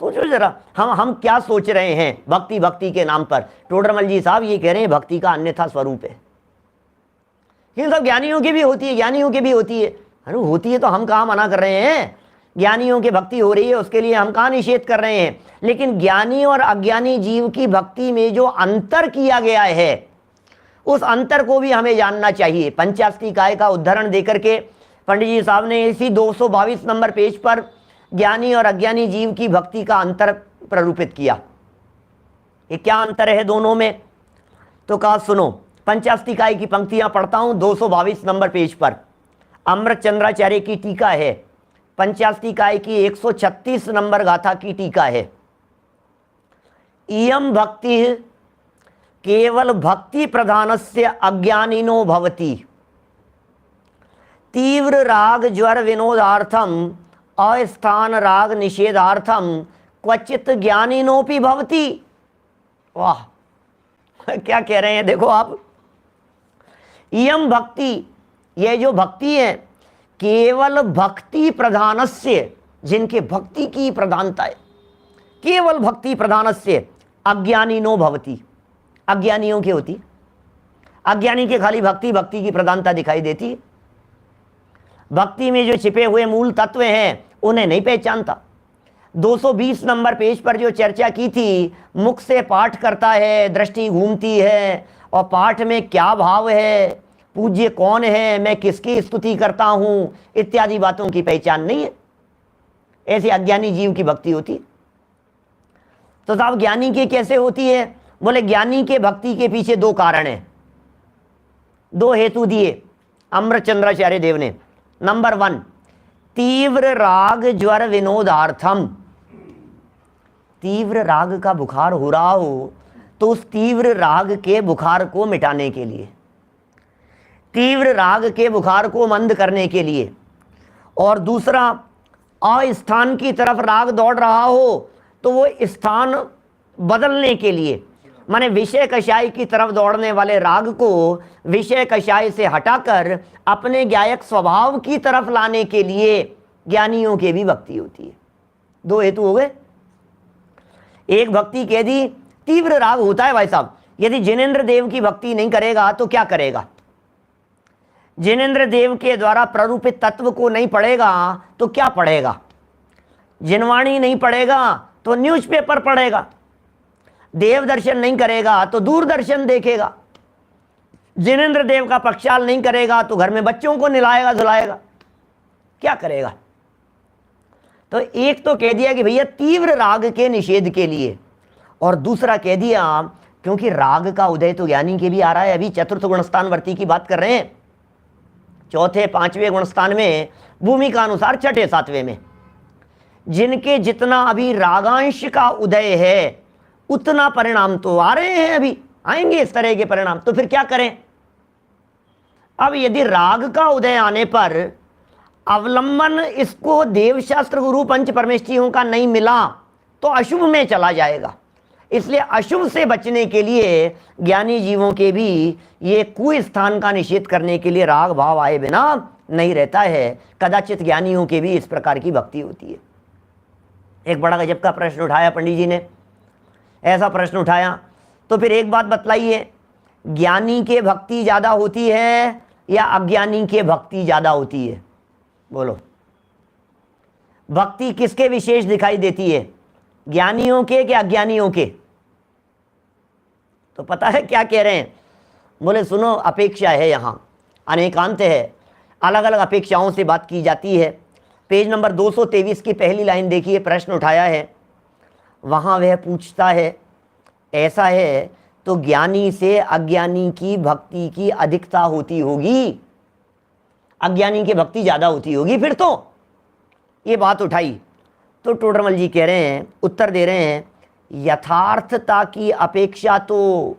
सोचो जरा, हम क्या सोच रहे हैं भक्ति भक्ति के नाम पर। टोडरमल जी साहब ये कह रहे हैं भक्ति का अन्यथा स्वरूप है। इन सब ज्ञानियों की भी होती है, ज्ञानियों की भी होती है। अरे होती है तो हम कहाँ मना कर रहे हैं? ज्ञानियों की भक्ति हो रही है, उसके लिए हम कहाँ निषेध कर रहे हैं? लेकिन ज्ञानी और अज्ञानी जीव की भक्ति में जो अंतर किया गया है, उस अंतर को भी हमें जानना चाहिए। पंचाष्टिकाय का उदाहरण देकर के पंडित जी साहब ने इसी 222 नंबर पेज पर ज्ञानी और अज्ञानी जीव की भक्ति का अंतर प्ररूपित किया। ये क्या अंतर है दोनों में? तो कहा सुनो, पंचाष्टिकाय की पंक्तियां पढ़ता हूं 222 नंबर पेज पर। अमृत चंद्राचार्य की टीका है, पंचाष्टिकाय की 136 नंबर गाथा की टीका है। इयम भक्ति केवल भक्ति प्रधानस्य अज्ञानिनो भवति, तीव्र राग ज्वर विनोदार्थम अस्थान राग निषेधार्थम क्वचित ज्ञानिनोपि भवति। वाह, क्या कह रहे हैं देखो आप। इयम भक्ति, ये जो भक्ति है, केवल भक्ति प्रधानस्य, जिनके भक्ति की प्रधानता है, केवल भक्ति प्रधानस्य अज्ञानिनो भवति, अज्ञानियों की होती। अज्ञानी के खाली भक्ति भक्ति की प्रधानता दिखाई देती है। भक्ति में जो छिपे हुए मूल तत्व हैं उन्हें नहीं पहचानता। 220 नंबर पेज पर जो चर्चा की थी, मुख से पाठ करता है, दृष्टि घूमती है, और पाठ में क्या भाव है, पूज्य कौन है, मैं किसकी स्तुति करता हूं, इत्यादि बातों की पहचान नहीं है। ऐसे अज्ञानी जीव की भक्ति होती है। तो साहब ज्ञानी की कैसे होती है? बोले ज्ञानी के भक्ति के पीछे दो कारण हैं, दो हेतु दिए अमृत चंद्राचार्य देव ने। नंबर 1, तीव्र राग ज्वर विनोदार्थम। तीव्र राग का बुखार हो रहा हो तो उस तीव्र राग के बुखार को मिटाने के लिए, तीव्र राग के बुखार को मंद करने के लिए। और दूसरा, अस्थान की तरफ राग दौड़ रहा हो तो वो स्थान बदलने के लिए, माने विषय कषाय की तरफ दौड़ने वाले राग को विषय कषाय से हटाकर अपने ज्ञायक स्वभाव की तरफ लाने के लिए ज्ञानियों की भी भक्ति होती है। दो हेतु हो गए। एक भक्ति कह दी तीव्र राग होता है भाई साहब, यदि जिनेंद्र देव की भक्ति नहीं करेगा तो क्या करेगा? जिनेंद्र देव के द्वारा प्ररूपित तत्व को नहीं पढ़ेगा तो क्या पढ़ेगा? जिनवाणी नहीं पढ़ेगा तो न्यूज़पेपर पढ़ेगा, देव दर्शन नहीं करेगा तो दूरदर्शन देखेगा, जिनेंद्र देव का प्रक्षाल नहीं करेगा तो घर में बच्चों को नहलाएगा धुलाएगा, क्या करेगा? तो एक तो कह दिया कि भैया तीव्र राग के निषेध के लिए, और दूसरा कह दिया क्योंकि राग का उदय तो ज्ञानी के भी आ रहा है। अभी चतुर्थ गुणस्थान वर्ती की बात कर रहे हैं, चौथे पांचवें गुणस्थान में, भूमिका अनुसार छठे सातवें में, जिनके जितना अभी रागांश का उदय है उतना परिणाम तो आ रहे हैं, अभी आएंगे इस तरह के परिणाम। तो फिर क्या करें? अब यदि राग का उदय आने पर अवलंबन इसको देवशास्त्र गुरु पंच परमेष्ठियों का नहीं मिला तो अशुभ में चला जाएगा। इसलिए अशुभ से बचने के लिए ज्ञानी जीवों के भी ये कुस्थान का निषेध करने के लिए राग भाव आए बिना नहीं रहता है। कदाचित ज्ञानियों के भी इस प्रकार की भक्ति होती है। एक बड़ा गजब का प्रश्न उठाया पंडित जी ने, ऐसा प्रश्न उठाया तो फिर एक बात बतलाइए, ज्ञानी के भक्ति ज़्यादा होती है या अज्ञानी के भक्ति ज़्यादा होती है? बोलो, भक्ति किसके विशेष दिखाई देती है, ज्ञानियों के क्या अज्ञानियों के? तो पता है क्या कह रहे हैं? बोले सुनो, अपेक्षा है, यहाँ अनेकांत है, अलग अलग अपेक्षाओं से बात की जाती है। पेज नंबर 223 की पहली लाइन देखिए, प्रश्न उठाया है। वहाँ वह पूछता है, ऐसा है तो ज्ञानी से अज्ञानी की भक्ति की अधिकता होती होगी, अज्ञानी की भक्ति ज़्यादा होती होगी फिर तो। ये बात उठाई तो टोडरमल जी कह रहे हैं, उत्तर दे रहे हैं, यथार्थता की अपेक्षा तो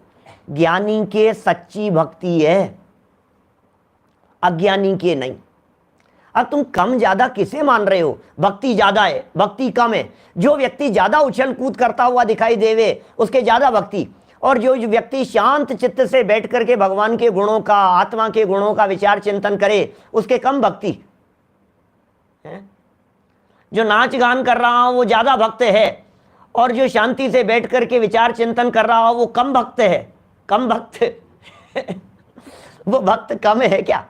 ज्ञानी के सच्ची भक्ति है, अज्ञानी के नहीं। अब तुम कम ज्यादा किसे मान रहे हो? भक्ति ज्यादा है, भक्ति कम है। जो व्यक्ति ज्यादा उछल कूद करता हुआ दिखाई देवे उसके ज्यादा भक्ति, और जो व्यक्ति शांत चित्त से बैठ करके भगवान के गुणों का, आत्मा के गुणों का विचार चिंतन करे उसके कम भक्ति है। जो नाच गान कर रहा हो वो ज्यादा भक्त है, और जो शांति से बैठ करके विचार चिंतन कर रहा हो वो कम भक्त है। कम भक्त वो भक्त कम है क्या?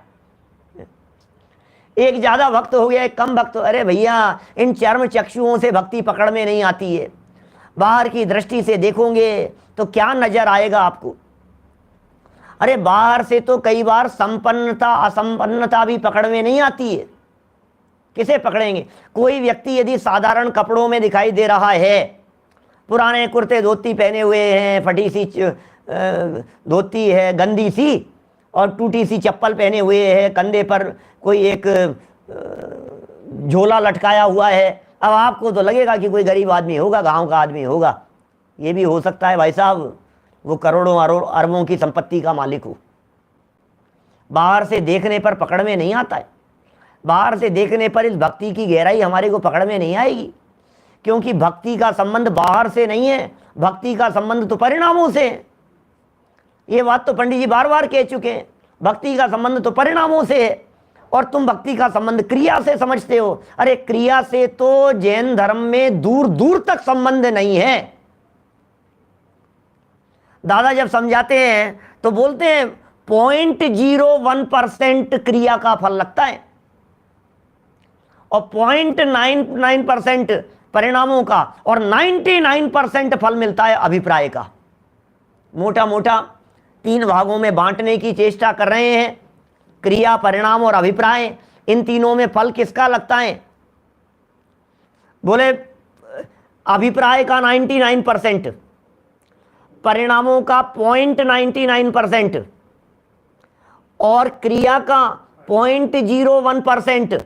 एक ज्यादा भक्त हो गया, एक कम भक्त। अरे भैया, इन चर्म चक्षुओं से भक्ति पकड़ में नहीं आती है। बाहर की दृष्टि से देखोगे तो क्या नजर आएगा आपको? अरे बाहर से तो कई बार संपन्नता असंपन्नता भी पकड़ में नहीं आती है। किसे पकड़ेंगे? कोई व्यक्ति यदि साधारण कपड़ों में दिखाई दे रहा है, पुराने कुर्ते धोती पहने हुए हैं, फटी सी धोती है गंदी सी, और टूटी सी चप्पल पहने हुए है, कंधे पर कोई एक झोला लटकाया हुआ है, अब आपको तो लगेगा कि कोई गरीब आदमी होगा, गांव का आदमी होगा। ये भी हो सकता है भाई साहब वो करोड़ों अरबों की संपत्ति का मालिक हो। बाहर से देखने पर पकड़ में नहीं आता है। बाहर से देखने पर इस भक्ति की गहराई हमारे को पकड़ में नहीं आएगी, क्योंकि भक्ति का संबंध बाहर से नहीं है, भक्ति का संबंध तो परिणामों से है। ये बात तो पंडित जी बार बार कह चुके हैं, भक्ति का संबंध तो परिणामों से है, और तुम भक्ति का संबंध क्रिया से समझते हो। अरे क्रिया से तो जैन धर्म में दूर दूर तक संबंध नहीं है। दादा जब समझाते हैं तो बोलते हैं 0.01% क्रिया का फल लगता है और 0.99% परिणामों का, और 99% फल मिलता है अभिप्राय का। मोटा मोटा 3 भागों में बांटने की चेष्टा कर रहे हैं, क्रिया, परिणाम और अभिप्राय। इन तीनों में फल किसका लगता है? बोले अभिप्राय का 99%, परिणामों का 0.99% और क्रिया का 0.01%।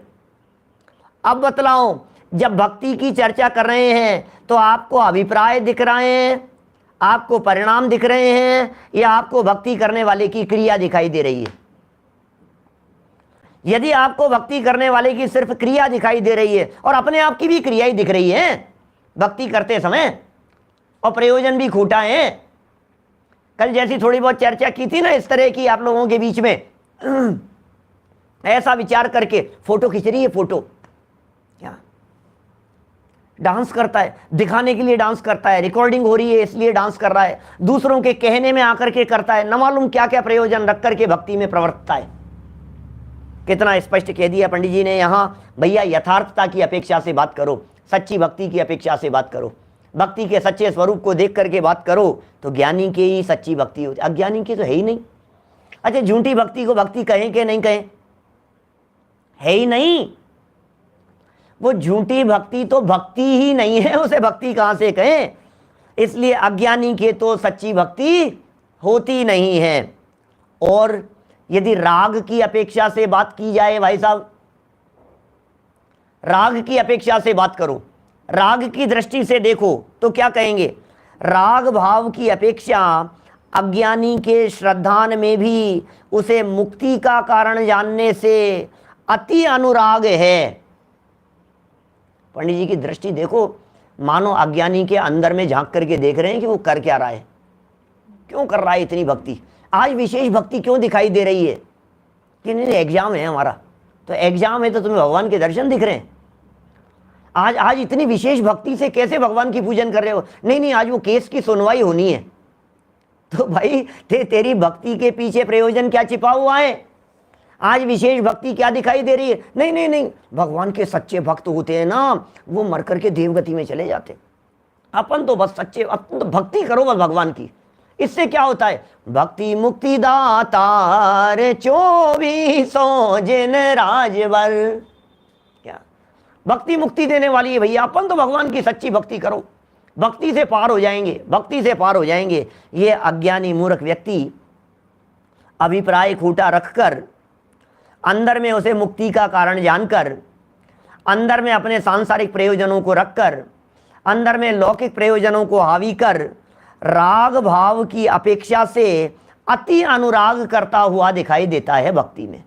अब बतलाओ, जब भक्ति की चर्चा कर रहे हैं तो आपको अभिप्राय दिख रहे हैं, आपको परिणाम दिख रहे हैं, या आपको भक्ति करने वाले की क्रिया दिखाई दे रही है? यदि आपको भक्ति करने वाले की सिर्फ क्रिया दिखाई दे रही है और अपने आप की भी क्रिया ही दिख रही है भक्ति करते समय, और प्रयोजन भी खोटा है, कल जैसी थोड़ी बहुत चर्चा की थी ना इस तरह की आप लोगों के बीच में, ऐसा विचार करके फोटो खींच रही है, फोटो क्या डांस करता है, दिखाने के लिए डांस करता है, रिकॉर्डिंग हो रही है इसलिए डांस कर रहा है, दूसरों के कहने में आकर के करता है, न मालूम क्या क्या प्रयोजन रख करके भक्ति में प्रवर्तता है। कितना स्पष्ट कह दिया पंडित जी ने यहाँ, भैया यथार्थता की अपेक्षा से बात करो, सच्ची भक्ति की अपेक्षा से बात करो, भक्ति के सच्चे स्वरूप को देख करके बात करो तो ज्ञानी की ही सच्ची भक्ति होती, अज्ञानी की तो है ही नहीं। अच्छा, झूठी भक्ति को भक्ति कहें कि नहीं कहें? है ही नहीं। वो झूठी भक्ति तो भक्ति ही नहीं है, उसे भक्ति कहां से कहें? इसलिए अज्ञानी के तो सच्ची भक्ति होती नहीं है। और यदि राग की अपेक्षा से बात की जाए, भाई साहब राग की अपेक्षा से बात करो, राग की दृष्टि से देखो तो क्या कहेंगे? राग भाव की अपेक्षा अज्ञानी के श्रद्धान में भी उसे मुक्ति का कारण जानने से अति अनुराग है। पंडित जी की दृष्टि देखो, मानो अज्ञानी के अंदर में झांक करके देख रहे हैं कि वो कर क्या रहा है, क्यों कर रहा है इतनी भक्ति, आज विशेष भक्ति क्यों दिखाई दे रही है। कि नहीं एग्जाम है हमारा, तो एग्जाम है तो तुम्हें भगवान के दर्शन दिख रहे हैं। आज इतनी विशेष भक्ति से कैसे भगवान की पूजन कर रहे हो। नहीं, आज वो केस की सुनवाई होनी है। तो भाई तेरी भक्ति के पीछे प्रयोजन क्या छिपा हुआ है। आज विशेष भक्ति क्या दिखाई दे रही है। नहीं, भगवान के सच्चे भक्त होते हैं ना, वो मर करके देवगति में चले जाते। अपन तो बस सच्चे, अपन तो भक्ति करो बस भगवान की। इससे क्या होता है, भक्ति मुक्ति दातार 24 जिन राजवर, क्या भक्ति मुक्ति देने वाली है भैया। अपन तो भगवान की सच्ची भक्ति करो, भक्ति से पार हो जाएंगे, भक्ति से पार हो जाएंगे। ये अज्ञानी मूर्ख व्यक्ति अभिप्राय खूटा रखकर, अंदर में उसे मुक्ति का कारण जानकर, अंदर में अपने सांसारिक प्रयोजनों को रखकर, अंदर में लौकिक प्रयोजनों को हावी कर, राग भाव की अपेक्षा से अति अनुराग करता हुआ दिखाई देता है भक्ति में।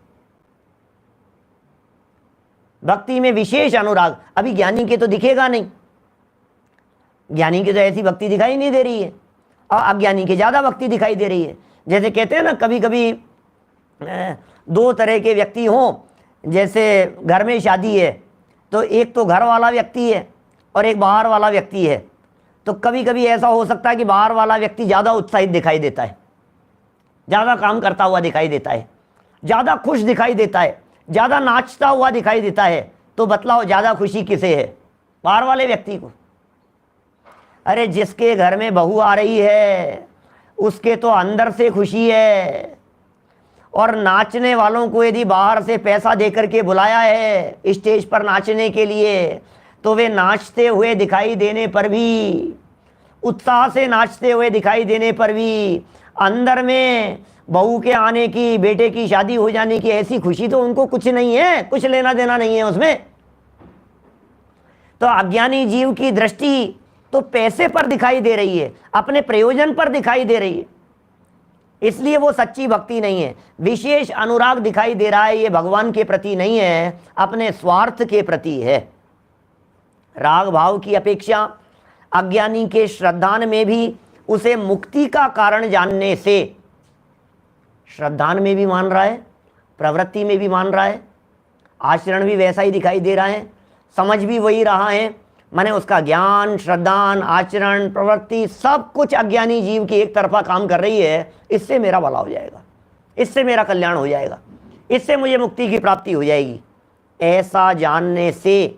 भक्ति में विशेष अनुराग अभी ज्ञानी के तो दिखेगा नहीं। ज्ञानी की तो ऐसी भक्ति दिखाई नहीं दे रही है, और अज्ञानी की ज्यादा भक्ति दिखाई दे रही है। जैसे कहते हैं ना, कभी कभी दो तरह के व्यक्ति हों, जैसे घर में शादी है तो एक तो घर वाला व्यक्ति है और एक बाहर वाला व्यक्ति है। तो कभी कभी ऐसा हो सकता है कि बाहर वाला व्यक्ति ज़्यादा उत्साहित दिखाई देता है, ज़्यादा काम करता हुआ दिखाई देता है, ज़्यादा खुश दिखाई देता है, ज़्यादा नाचता हुआ दिखाई देता है। तो बतलाओ ज़्यादा खुशी किसे है, बाहर वाले व्यक्ति को। अरे जिसके घर में बहू आ रही है उसके तो अंदर से खुशी है, और नाचने वालों को यदि बाहर से पैसा देकर के बुलाया है स्टेज पर नाचने के लिए, तो वे नाचते हुए दिखाई देने पर भी, उत्साह से नाचते हुए दिखाई देने पर भी, अंदर में बहू के आने की, बेटे की शादी हो जाने की ऐसी खुशी तो उनको कुछ नहीं है, कुछ लेना देना नहीं है उसमें। तो अज्ञानी जीव की दृष्टि तो पैसे पर दिखाई दे रही है, अपने प्रयोजन पर दिखाई दे रही है, इसलिए वो सच्ची भक्ति नहीं है। विशेष अनुराग दिखाई दे रहा है, ये भगवान के प्रति नहीं है, अपने स्वार्थ के प्रति है। राग भाव की अपेक्षा अज्ञानी के श्रद्धान में भी उसे मुक्ति का कारण जानने से, श्रद्धान में भी मान रहा है, प्रवृत्ति में भी मान रहा है, आचरण भी वैसा ही दिखाई दे रहा है, समझ भी वही रहा है। माने उसका ज्ञान, श्रद्धान, आचरण, प्रवृत्ति सब कुछ अज्ञानी जीव की एक तरफा काम कर रही है। इससे मेरा भला हो जाएगा, इससे मेरा कल्याण हो जाएगा, इससे मुझे मुक्ति की प्राप्ति हो जाएगी, ऐसा जानने से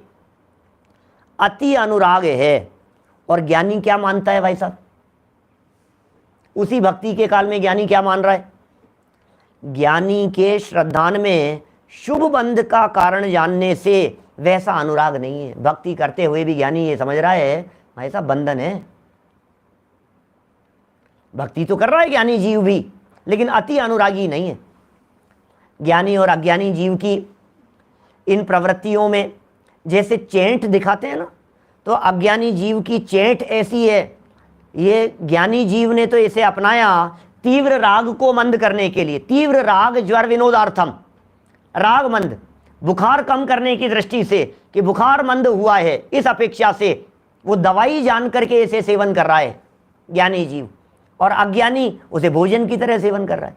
अति अनुराग है। और ज्ञानी क्या मानता है भाई साहब, उसी भक्ति के काल में ज्ञानी क्या मान रहा है, ज्ञानी के श्रद्धान में शुभ बंध का कारण जानने से वैसा अनुराग नहीं है। भक्ति करते हुए भी ज्ञानी ये समझ रहा है भाई साहब बंधन है। भक्ति तो कर रहा है ज्ञानी जीव भी, लेकिन अति अनुरागी नहीं है। ज्ञानी और अज्ञानी जीव की इन प्रवृत्तियों में जैसे चेंट दिखाते हैं ना, तो अज्ञानी जीव की चेंट ऐसी है, ये ज्ञानी जीव ने तो इसे अपनाया तीव्र राग को मंद करने के लिए। तीव्र राग ज्वर विनोदार्थम, राग मंद, बुखार कम करने की दृष्टि से कि बुखार मंद हुआ है, इस अपेक्षा से वो दवाई जान करके इसे सेवन कर रहा है ज्ञानी जीव, और अज्ञानी उसे भोजन की तरह सेवन कर रहा है।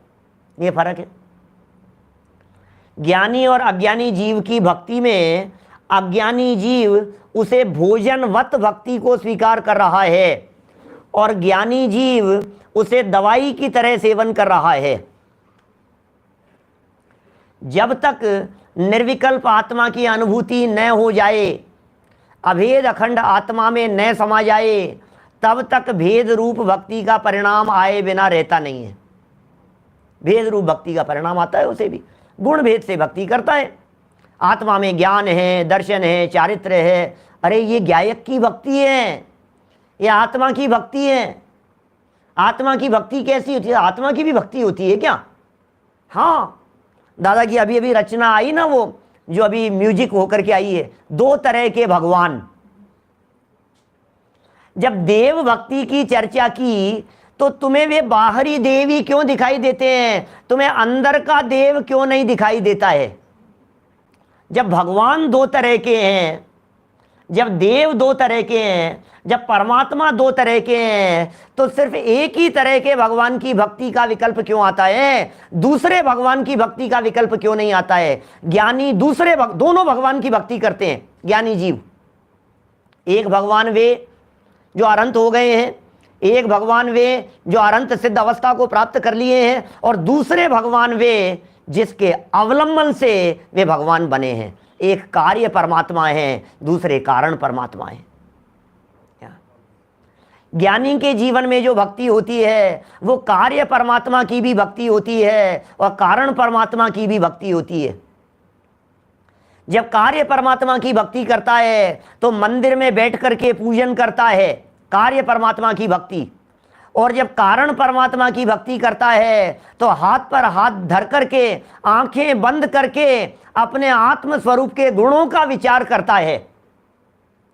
ये फर्क है। ज्ञानी और अज्ञानी जीव की भक्ति में अज्ञानी जीव उसे भोजनवत भक्ति को स्वीकार कर रहा है, और ज्ञानी जीव उसे दवाई की तरह सेवन कर रहा है। जब तक निर्विकल्प आत्मा की अनुभूति न हो जाए, अभेद अखंड आत्मा में न समा जाए, तब तक भेद रूप भक्ति का परिणाम आए बिना रहता नहीं है। भेद रूप भक्ति का परिणाम आता है उसे भी, गुण भेद से भक्ति करता है। आत्मा में ज्ञान है, दर्शन है, चारित्र है। अरे ये गायक की भक्ति है, ये आत्मा की भक्ति है। आत्मा की भक्ति कैसी होती है, आत्मा की भी भक्ति होती है क्या। हाँ, दादा की अभी अभी रचना आई ना, वो जो अभी म्यूजिक होकर के आई है, दो तरह के भगवान। जब देव भक्ति की चर्चा की तो तुम्हें वे बाहरी देव ही क्यों दिखाई देते हैं, तुम्हें अंदर का देव क्यों नहीं दिखाई देता है। जब भगवान दो तरह के हैं, जब देव दो तरह के हैं, जब परमात्मा दो तरह के हैं, तो सिर्फ एक ही तरह के भगवान की भक्ति का विकल्प क्यों आता है? दूसरे भगवान की भक्ति का विकल्प क्यों नहीं आता है? ज्ञानी दोनों भगवान की भक्ति करते हैं, ज्ञानी जीव। एक भगवान वे जो अनंत हो गए हैं, एक भगवान वे जो अनंत सिद्ध अवस्था को प्राप्त कर लिए हैं, और दूसरे भगवान वे जिसके अवलंबन से वे भगवान बने हैं। एक कार्य परमात्मा है, दूसरे कारण परमात्मा है। ज्ञानी के जीवन में जो भक्ति होती है वो कार्य परमात्मा की भी भक्ति होती है और कारण परमात्मा की भी भक्ति होती है। जब कार्य परमात्मा की भक्ति करता है तो मंदिर में बैठ करके पूजन करता है, कार्य परमात्मा की भक्ति। और जब कारण परमात्मा की भक्ति करता है तो हाथ पर हाथ धर करके, आंखें बंद करके अपने आत्म स्वरूप के गुणों का विचार करता है।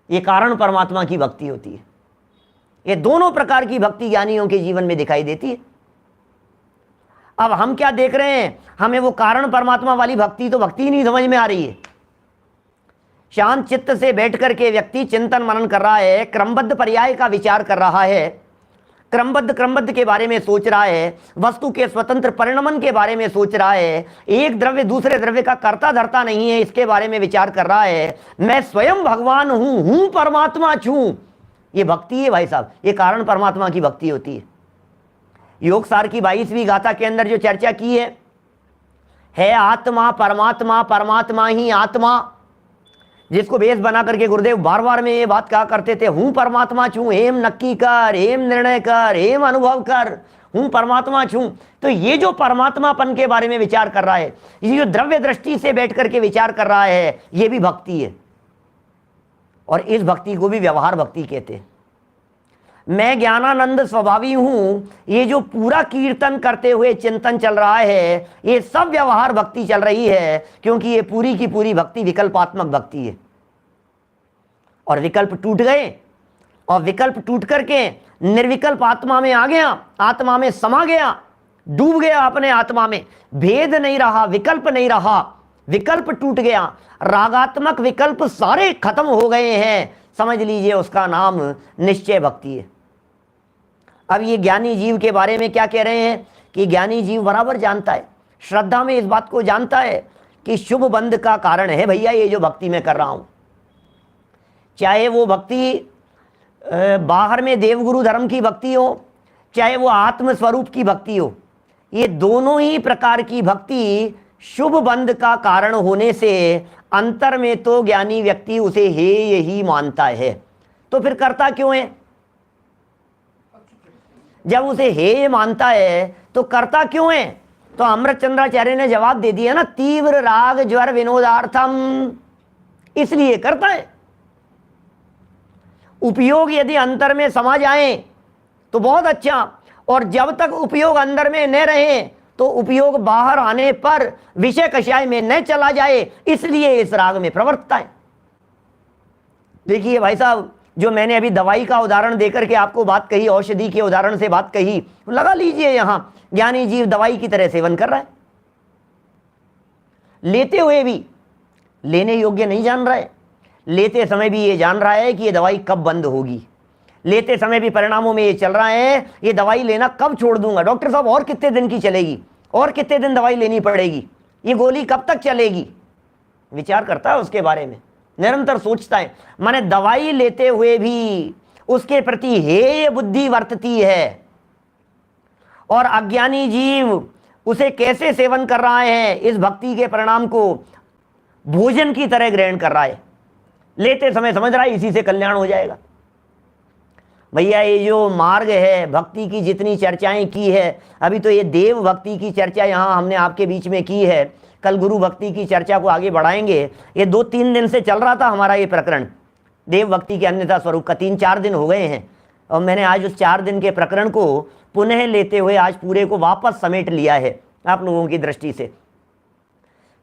ये कारण परमात्मा की भक्ति होती है। ये दोनों प्रकार की भक्ति ज्ञानियों के जीवन में दिखाई देती है। अब हम क्या देख रहे हैं? हमें वो कारण परमात्मा वाली भक्ति तो भक्ति नहीं समझ में आ रही है। शांत चित्त से बैठ करके व्यक्ति चिंतन मनन कर रहा है, क्रमबद्ध पर्याय का विचार कर रहा है, क्रमबद्ध के बारे में सोच रहा है, वस्तु के स्वतंत्र परिणमन के बारे में सोच रहा है, एक द्रव्य दूसरे द्रव्य का कर्ता धर्ता नहीं है इसके बारे में विचार कर रहा है, मैं स्वयं भगवान हूं परमात्मा छूं। ये भक्ति है भाई साहब, ये कारण परमात्मा की भक्ति होती है। योग सार की 22वीं गाथा के अंदर जो चर्चा की है आत्मा परमात्मा, परमात्मा ही आत्मा, जिसको बेस बना करके गुरुदेव बार बार में ये बात कहा करते थे, हूं परमात्मा छूं, हेम नक्की कर, हेम निर्णय कर, हेम अनुभव कर, हूं परमात्मा छूं। तो ये जो परमात्मापन के बारे में विचार कर रहा है, ये जो द्रव्य दृष्टि से बैठ करके विचार कर रहा है, ये भी भक्ति है। और इस भक्ति को भी व्यवहार भक्ति कहते हैं। मैं ज्ञानानंद स्वभावी हूं, ये जो पूरा कीर्तन करते हुए चिंतन चल रहा है, ये सब व्यवहार भक्ति चल रही है, क्योंकि ये पूरी की पूरी भक्ति विकल्पात्मक भक्ति है। और विकल्प टूट गए, और विकल्प टूट करके निर्विकल्प आत्मा में आ गया, आत्मा में समा गया, डूब गया अपने आत्मा में। भेद नहीं रहा, विकल्प नहीं रहा, विकल्प टूट गया, रागात्मक विकल्प सारे खत्म हो गए हैं। समझ लीजिए उसका नाम निश्चय भक्ति है। अब ये ज्ञानी जीव के बारे में क्या कह रहे हैं कि ज्ञानी जीव बराबर जानता है, श्रद्धा में इस बात को जानता है कि शुभ बंध का कारण है भैया ये जो भक्ति मैं कर रहा हूं। चाहे वो भक्ति बाहर में देवगुरु धर्म की भक्ति हो, चाहे वो आत्म स्वरूप की भक्ति हो, ये दोनों ही प्रकार की भक्ति शुभ बंध का कारण होने से अंतर में तो ज्ञानी व्यक्ति उसे हे यही मानता है। तो फिर करता क्यों है? जब उसे हे मानता है तो करता क्यों है? तो अमृतचंद्राचार्य ने जवाब दे दिया ना, तीव्र राग ज्वर विनोदार्थम, इसलिए करता है। उपयोग यदि अंतर में समा जाए तो बहुत अच्छा, और जब तक उपयोग अंदर में न रहे तो उपयोग बाहर आने पर विषय कषाय में न चला जाए, इसलिए इस राग में प्रवर्तता है। देखिए भाई साहब, जो मैंने अभी दवाई का उदाहरण देकर के आपको बात कही, औषधि के उदाहरण से बात कही, लगा लीजिए यहां ज्ञानी जीव दवाई की तरह सेवन कर रहा है, लेते हुए भी लेने योग्य नहीं जान रहा है, लेते समय भी ये जान रहा है कि ये दवाई कब बंद होगी, लेते समय भी परिणामों में ये चल रहा है ये दवाई लेना कब छोड़ दूंगा, डॉक्टर साहब और कितने दिन की चलेगी, और कितने दिन दवाई लेनी पड़ेगी, ये गोली कब तक चलेगी, विचार करता है उसके बारे में, निरंतर सोचता है। माने दवाई लेते हुए भी उसके प्रति हेय बुद्धि वर्तती है। और अज्ञानी जीव उसे कैसे सेवन कर रहा है? इस भक्ति के परिणाम को भोजन की तरह ग्रहण कर रहा है, लेते समय समझ रहा है इसी से कल्याण हो जाएगा। भैया ये जो मार्ग है भक्ति की, जितनी चर्चाएं की है, अभी तो ये देव भक्ति की चर्चा यहाँ हमने आपके बीच में की है, कल गुरु भक्ति की चर्चा को आगे बढ़ाएंगे। ये 2-3 दिन से चल रहा था हमारा ये प्रकरण देव भक्ति के अन्यथा स्वरूप का, 3-4 दिन हो गए हैं, और मैंने आज उस 4 दिन के प्रकरण को पुनः लेते हुए आज पूरे को वापस समेट लिया है आप लोगों की दृष्टि से,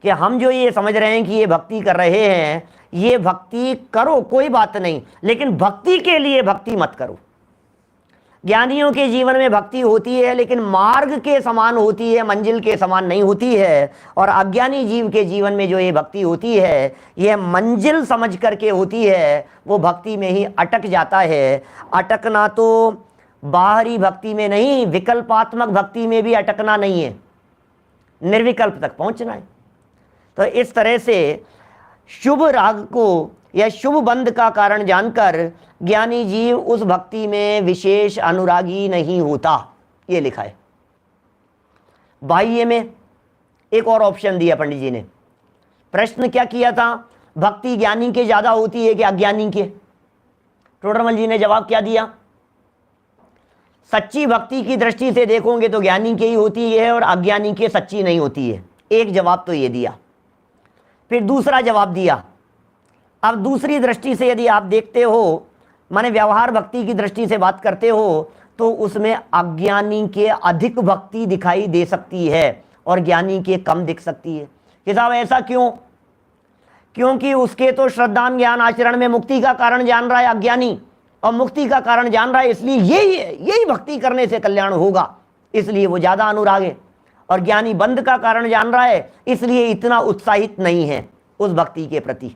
कि हम जो ये समझ रहे हैं कि ये भक्ति कर रहे हैं, ये भक्ति करो कोई बात नहीं, लेकिन भक्ति के लिए भक्ति मत करो। ज्ञानियों के जीवन में भक्ति होती है लेकिन मार्ग के समान होती है, मंजिल के समान नहीं होती है। और अज्ञानी जीव के जीवन में जो ये भक्ति होती है यह मंजिल समझ करके होती है, वो भक्ति में ही अटक जाता है। अटकना तो बाहरी भक्ति में नहीं, विकल्पात्मक भक्ति में भी अटकना नहीं है, निर्विकल्प तक पहुंचना है। तो इस तरह से शुभ राग को या शुभ बंध का कारण जानकर ज्ञानी जीव उस भक्ति में विशेष अनुरागी नहीं होता, ये लिखा है। बाह्य में एक और ऑप्शन दिया पंडित जी ने। प्रश्न क्या किया था, भक्ति ज्ञानी के ज्यादा होती है कि अज्ञानी के? टोडरमल जी ने जवाब क्या दिया, सच्ची भक्ति की दृष्टि से देखोगे तो ज्ञानी के ही होती है और अज्ञानी के सच्ची नहीं होती है। एक जवाब तो ये दिया। फिर दूसरा जवाब दिया, अब दूसरी दृष्टि से यदि आप देखते हो, माने व्यवहार भक्ति की दृष्टि से बात करते हो, तो उसमें अज्ञानी के अधिक भक्ति दिखाई दे सकती है और ज्ञानी के कम दिख सकती है। कि साहब ऐसा क्यों? क्योंकि उसके तो श्रद्धान ज्ञान आचरण में मुक्ति का कारण जान रहा है अज्ञानी, और मुक्ति का कारण जान रहा है, इसलिए यही भक्ति करने से कल्याण होगा, इसलिए वो ज्यादा अनुराग है। और ज्ञानी बंध का कारण जान रहा है, इसलिए इतना उत्साहित नहीं है उस भक्ति के प्रति।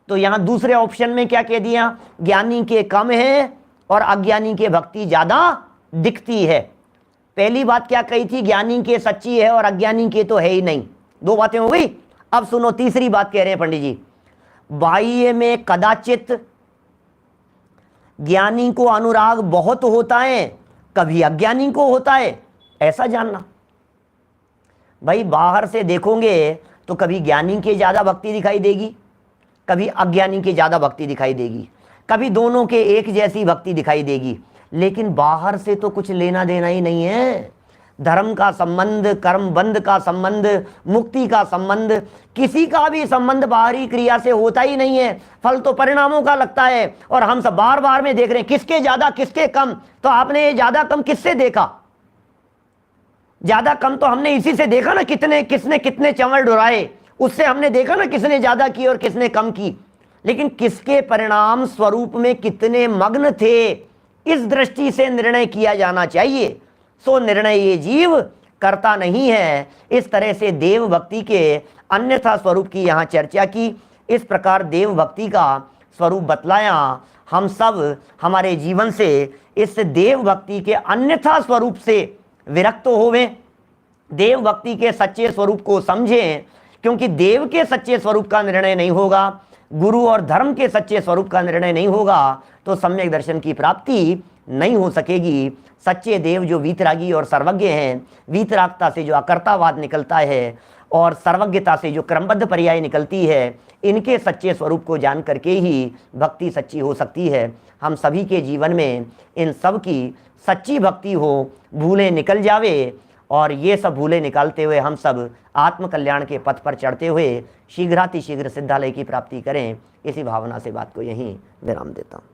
तो यहां दूसरे ऑप्शन में क्या कह दिया, ज्ञानी के कम है और अज्ञानी के भक्ति ज्यादा दिखती है। पहली बात क्या कही थी, ज्ञानी के सच्ची है और अज्ञानी के तो है ही नहीं। दो बातें हो गई। अब सुनो तीसरी बात कह रहे हैं पंडित जी, बाह्य में कदाचित ज्ञानी को अनुराग बहुत होता है, कभी अज्ञानी को होता है, ऐसा जानना। भाई बाहर से देखोगे तो कभी ज्ञानी के ज्यादा भक्ति दिखाई देगी, कभी अज्ञानी के ज्यादा भक्ति दिखाई देगी, कभी दोनों के एक जैसी भक्ति दिखाई देगी, लेकिन बाहर से तो कुछ लेना देना ही नहीं है। धर्म का संबंध, कर्म बंध का संबंध, मुक्ति का संबंध, किसी का भी संबंध बाहरी क्रिया से होता ही नहीं है। फल तो परिणामों का लगता है और हम सब बार बार में देख रहे हैं किसके ज्यादा किसके कम। तो आपने ये ज्यादा कम किससे देखा? ज्यादा कम तो हमने इसी से देखा ना, किसने कितने चंवल डुराए, उससे हमने देखा ना किसने ज्यादा की और किसने कम की। लेकिन किसके परिणाम स्वरूप में कितने मग्न थे, इस दृष्टि से निर्णय किया जाना चाहिए। सो निर्णय ये जीव करता नहीं है। इस तरह से देव भक्ति के अन्यथा स्वरूप की यहाँ चर्चा की। इस प्रकार देव भक्ति का स्वरूप बतलाया। हम सब हमारे जीवन से इस देव भक्ति के अन्यथा स्वरूप से विरक्त होवें, देव भक्ति के सच्चे स्वरूप को समझें, क्योंकि देव के सच्चे स्वरूप का निर्णय नहीं होगा, गुरु और धर्म के सच्चे स्वरूप का निर्णय नहीं होगा, तो सम्यक दर्शन की प्राप्ति नहीं हो सकेगी। सच्चे देव जो वीतरागी और सर्वज्ञ हैं, वीतरागता से जो अकर्तावाद निकलता है और सर्वज्ञता से जो क्रमबद्ध पर्याय निकलती है, इनके सच्चे स्वरूप को जान करके ही भक्ति सच्ची हो सकती है। हम सभी के जीवन में इन सब की सच्ची भक्ति हो, भूलें निकल जावे, और ये सब भूलें निकालते हुए हम सब आत्मकल्याण के पथ पर चढ़ते हुए शीघ्रातिशीघ्र सिद्धालय की प्राप्ति करें। इसी भावना से बात को यहीं विराम देता हूँ।